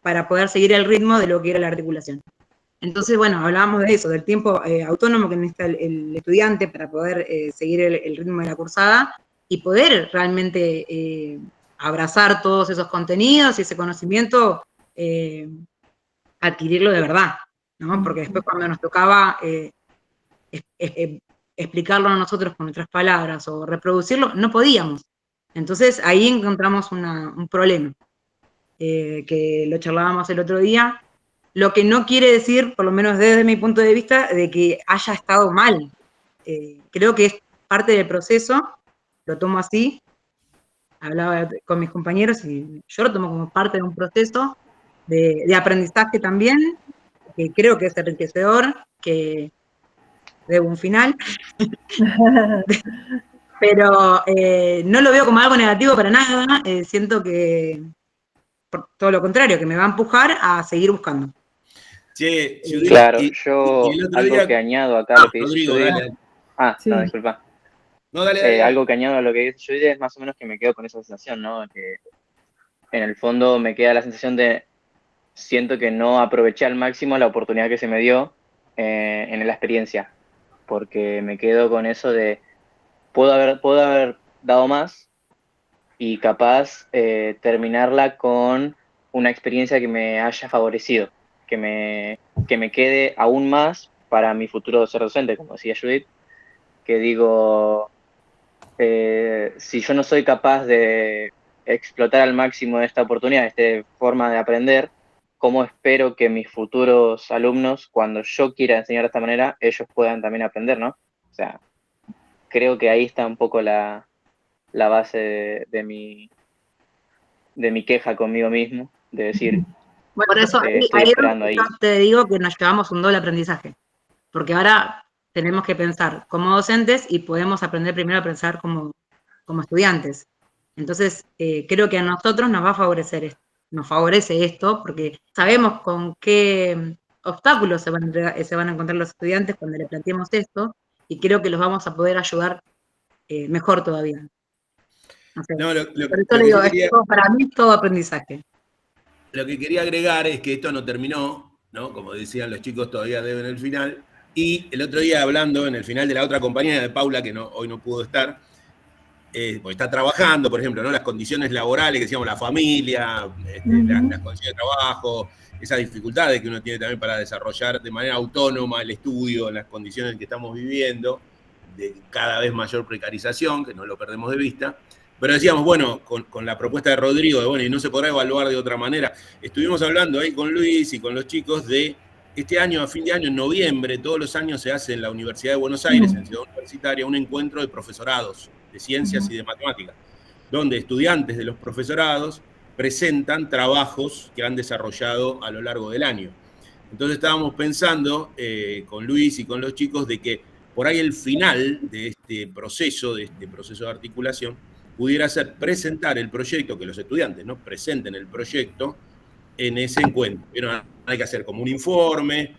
para poder seguir el ritmo de lo que era la articulación. Entonces, bueno, hablábamos de eso, del tiempo autónomo que necesita el estudiante para poder seguir el ritmo de la cursada y poder realmente abrazar todos esos contenidos y ese conocimiento, adquirirlo de verdad, ¿no? Porque después cuando nos tocaba explicarlo a nosotros con nuestras palabras o reproducirlo, no podíamos. Entonces ahí encontramos un problema, que lo charlábamos el otro día, lo que no quiere decir, por lo menos desde mi punto de vista, de que haya estado mal. Creo que es parte del proceso, lo tomo así, hablaba con mis compañeros y yo lo tomo como parte de un proceso de aprendizaje también, que creo que es enriquecedor, que de un final, pero no lo veo como algo negativo para nada, siento que, por todo lo contrario, que me va a empujar a seguir buscando. Che, Judith, claro, yo algo que añado acá a lo que dice Rodrigo, Judith. dale. Sí. No, disculpa. No, dale. Algo que añado a lo que dice Judith es más o menos que me quedo con esa sensación, ¿no? Que en el fondo me queda la sensación de siento que no aproveché al máximo la oportunidad que se me dio en la experiencia, porque me quedo con eso de puedo haber dado más y capaz terminarla con una experiencia que me haya favorecido, que me quede aún más para mi futuro ser docente, como decía Judith, que digo, si yo no soy capaz de explotar al máximo esta oportunidad, esta forma de aprender, ¿cómo espero que mis futuros alumnos, cuando yo quiera enseñar de esta manera, ellos puedan también aprender, ¿no? O sea, creo que ahí está un poco la base de mi queja conmigo mismo, de decir, bueno, por eso ahí te digo que nos llevamos un doble aprendizaje, porque ahora tenemos que pensar como docentes y podemos aprender primero a pensar como estudiantes. Entonces, creo que a nosotros nos va a favorecer nos favorece esto, porque sabemos con qué obstáculos se van a encontrar los estudiantes cuando le planteemos esto, y creo que los vamos a poder ayudar mejor todavía. No sé. Por eso le digo, para mí es todo aprendizaje. Lo que quería agregar es que esto no terminó, ¿no? Como decían los chicos, todavía deben el final. Y el otro día hablando en el final de la otra compañera de Paula, que hoy no pudo estar, porque está trabajando, por ejemplo, ¿no? Las condiciones laborales, que decíamos, la familia, las condiciones de trabajo, esas dificultades que uno tiene también para desarrollar de manera autónoma el estudio en las condiciones en que estamos viviendo, de cada vez mayor precarización, que no lo perdemos de vista. Pero decíamos, bueno, con la propuesta de Rodrigo, de bueno, y no se podrá evaluar de otra manera. Estuvimos hablando ahí con Luis y con los chicos de este año, a fin de año, en noviembre, todos los años se hace en la Universidad de Buenos Aires, en Ciudad Universitaria, un encuentro de profesorados de ciencias y de matemáticas, donde estudiantes de los profesorados presentan trabajos que han desarrollado a lo largo del año. Entonces estábamos pensando con Luis y con los chicos de que por ahí el final de este proceso de articulación, pudiera ser presentar el proyecto, que los estudiantes no presenten el proyecto en ese encuentro. Pero hay que hacer como un informe,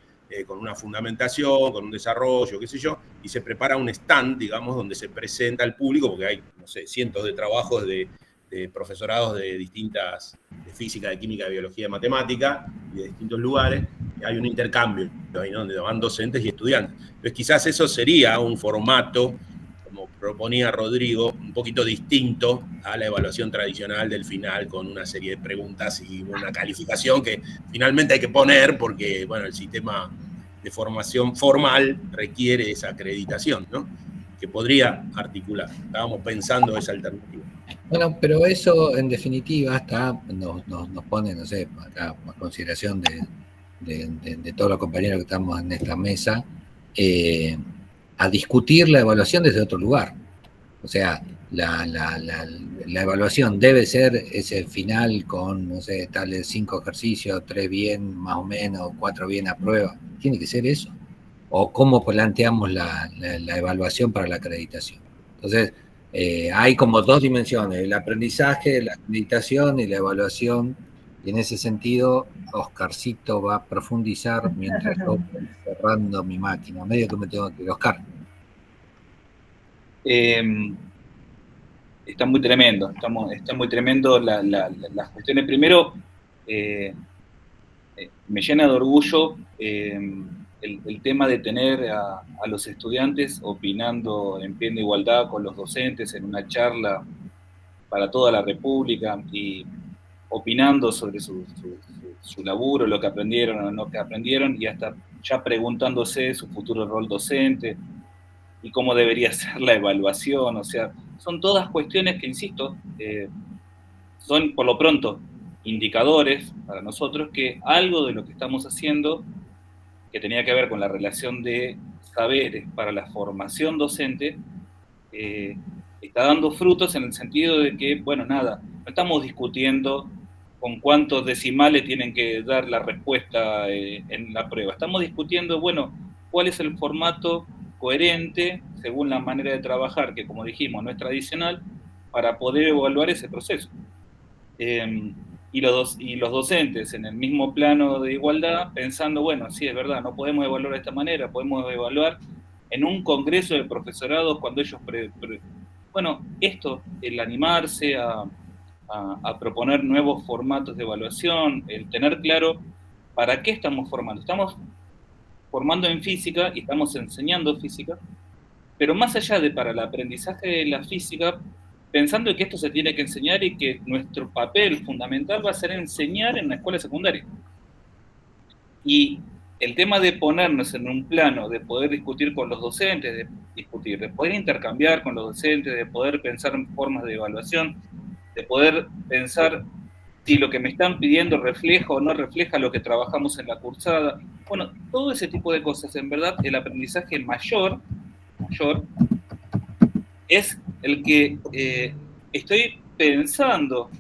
con una fundamentación, con un desarrollo, qué sé yo, y se prepara un stand, digamos, donde se presenta al público, porque hay, no sé, cientos de trabajos de profesorados de distintas, de física, de química, de biología, de matemática, y de distintos lugares, y hay un intercambio, ahí, ¿no? Donde van docentes y estudiantes. Entonces quizás eso sería un formato, como proponía Rodrigo, un poquito distinto a la evaluación tradicional del final, con una serie de preguntas y una calificación que finalmente hay que poner porque, bueno, el sistema de formación formal requiere esa acreditación, ¿no? Que podría articular. Estábamos pensando esa alternativa. Bueno, pero eso en definitiva nos pone, no sé, acá a consideración de todos los compañeros que estamos en esta mesa, a discutir la evaluación desde otro lugar. O sea, la evaluación debe ser ese final con, no sé, tales 5 ejercicios, 3 bien, más o menos, 4 bien a prueba. ¿Tiene que ser eso? ¿O cómo planteamos la evaluación para la acreditación? Entonces, hay como 2 dimensiones, el aprendizaje, la acreditación y la evaluación. Y en ese sentido, Oscarcito va a profundizar mientras yo voy cerrando mi máquina. Medio que me tengo que ir. Oscar. Está muy tremendo, está muy tremendo las cuestiones. Primero, me llena de orgullo el tema de tener a los estudiantes opinando en pie de igualdad con los docentes en una charla para toda la República y opinando sobre su laburo, lo que aprendieron o no que aprendieron, y hasta ya preguntándose su futuro rol docente y cómo debería ser la evaluación. O sea, son todas cuestiones que, insisto, son por lo pronto indicadores para nosotros que algo de lo que estamos haciendo, que tenía que ver con la relación de saberes para la formación docente, está dando frutos en el sentido de que, bueno, nada, no estamos discutiendo con cuántos decimales tienen que dar la respuesta en la prueba. Estamos discutiendo, bueno, cuál es el formato coherente según la manera de trabajar, que como dijimos no es tradicional, para poder evaluar ese proceso. Y los docentes en el mismo plano de igualdad, pensando, bueno, sí, es verdad, no podemos evaluar de esta manera, podemos evaluar en un congreso de profesorados cuando ellos... Bueno, esto, el animarse a proponer nuevos formatos de evaluación, el tener claro para qué estamos formando. Estamos formando en física y estamos enseñando física, pero más allá de para el aprendizaje de la física, pensando que esto se tiene que enseñar y que nuestro papel fundamental va a ser enseñar en la escuela secundaria. Y el tema de ponernos en un plano, de poder discutir con los docentes, de poder intercambiar con los docentes, de poder pensar en formas de evaluación, de poder pensar si lo que me están pidiendo refleja o no refleja lo que trabajamos en la cursada. Bueno, todo ese tipo de cosas. En verdad, el aprendizaje mayor es el que estoy pensando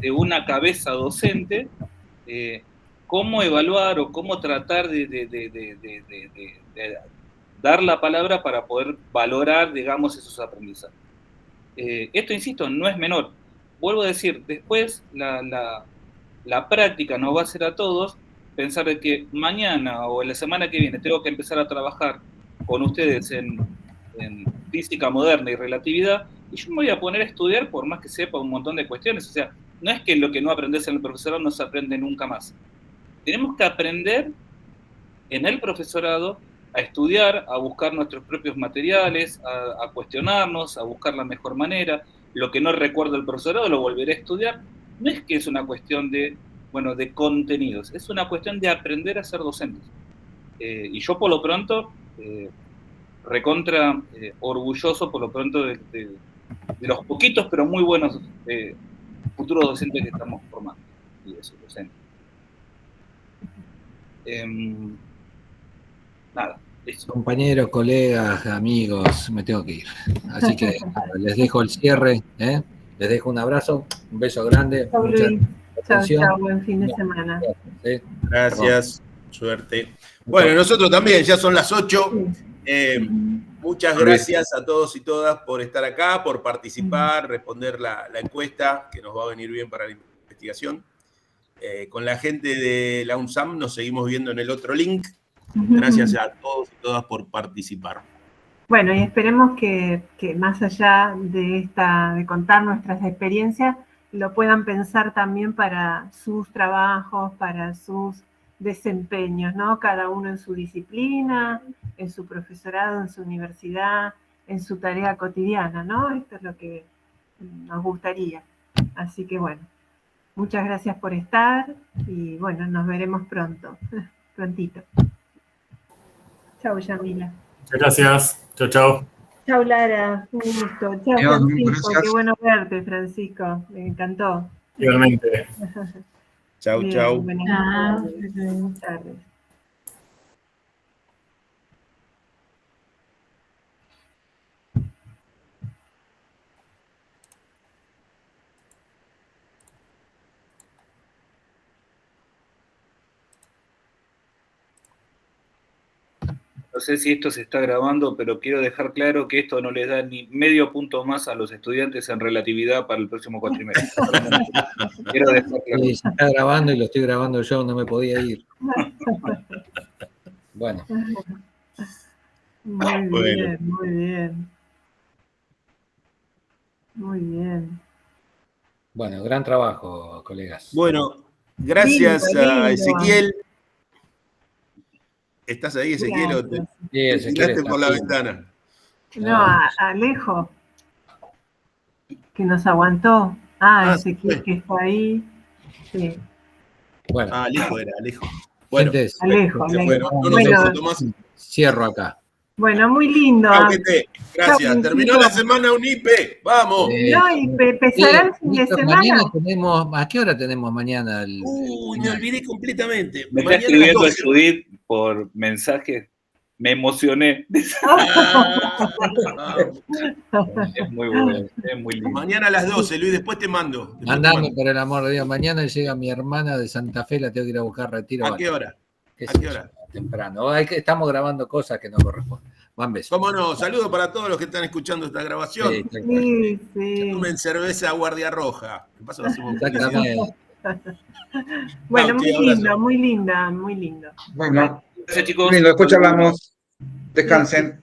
de una cabeza docente, cómo evaluar o cómo tratar de dar la palabra para poder valorar, digamos, esos aprendizajes. Esto, insisto, no es menor. Vuelvo a decir, después la práctica nos va a hacer a todos pensar de que mañana o en la semana que viene tengo que empezar a trabajar con ustedes en física moderna y relatividad, y yo me voy a poner a estudiar por más que sepa un montón de cuestiones. O sea, no es que lo que no aprendes en el profesorado no se aprende nunca más. Tenemos que aprender en el profesorado a estudiar, a buscar nuestros propios materiales, a cuestionarnos, a buscar la mejor manera. Lo que no recuerdo del profesorado lo volveré a estudiar. No es que es una cuestión de, bueno, de contenidos, es una cuestión de aprender a ser docentes. Y yo por lo pronto, recontra orgulloso por lo pronto de los poquitos pero muy buenos futuros docentes que estamos formando y de sus docentes. Nada, eso. Compañeros, colegas, amigos, me tengo que ir. Así que les dejo el cierre, les dejo un abrazo, un beso grande. Chau, Luis. Chao, chao, buen fin de semana. Gracias, suerte. Bueno, nosotros también, ya son las 8. Muchas gracias a todos y todas por estar acá, por participar, responder la encuesta, que nos va a venir bien para la investigación. Con la gente de la UNSAM nos seguimos viendo en el otro link. Gracias a todos y todas por participar. Bueno, y esperemos que más allá de contar nuestras experiencias, lo puedan pensar también para sus trabajos, para sus desempeños, ¿no? Cada uno en su disciplina, en su profesorado, en su universidad, en su tarea cotidiana, ¿no? Esto es lo que nos gustaría. Así que bueno, muchas gracias por estar y bueno, nos veremos pronto, prontito. Chau, Yamila. Muchas gracias. Chau, chau. Chau, Lara. Un gusto. Chau, Francisco. Qué bueno verte, Francisco. Me encantó. Igualmente. Chau, chau. Buenas tardes. No sé si esto se está grabando, pero quiero dejar claro que esto no les da ni medio punto más a los estudiantes en relatividad para el próximo cuatrimestre. Quiero dejar claro. Sí, se está grabando y lo estoy grabando yo, no me podía ir. Bueno. Muy bien, muy bien. Muy bien. Bueno, gran trabajo, colegas. Bueno, gracias Lindo, a lindo. Ezequiel. ¿Estás ahí, Ezequiel, o te Gracias. Sí, Ezequiel tiraste está por la firme. ventana? No, a Alejo, que nos aguantó. Ah, Ezequiel, que está ahí. Sí, Bueno, Alejo era, Alejo. Bueno, gente, Alejo, se Alejo. fue, no nos Bueno, aguanto más. cierro acá. Bueno, muy lindo. Chau, gente. Gracias. Chau, Terminó chicos. la semana UNIPE. ¡Vamos! No, y empezará el fin de Víctor, semana. mañana tenemos, ¿a qué hora tenemos mañana? Uy, me olvidé completamente. Me está Mañana a las escribiendo 12. Judith por mensaje. Me emocioné. Ah, Es muy bueno, es muy lindo. mañana a las 12, Luis, después te mando. Después te Mandame, mando. por el amor de Dios. Mañana llega mi hermana de Santa Fe, la tengo que ir a buscar retiro. ¿A qué hora? ¿Qué ¿A sé qué yo? hora? Temprano. Estamos grabando cosas que no corresponden. Van besos. ¿Cómo no? Saludos para todos los que están escuchando esta grabación. Sí, tal cual. Sí, sí. Tomen cerveza Guardia Roja. De paso, hacemos publicidad. Exactamente. Bueno, Chau, muy che, abrazo. lindo, muy linda, muy lindo. Bueno, Gracias, chicos. lindo, después charlamos. Descansen.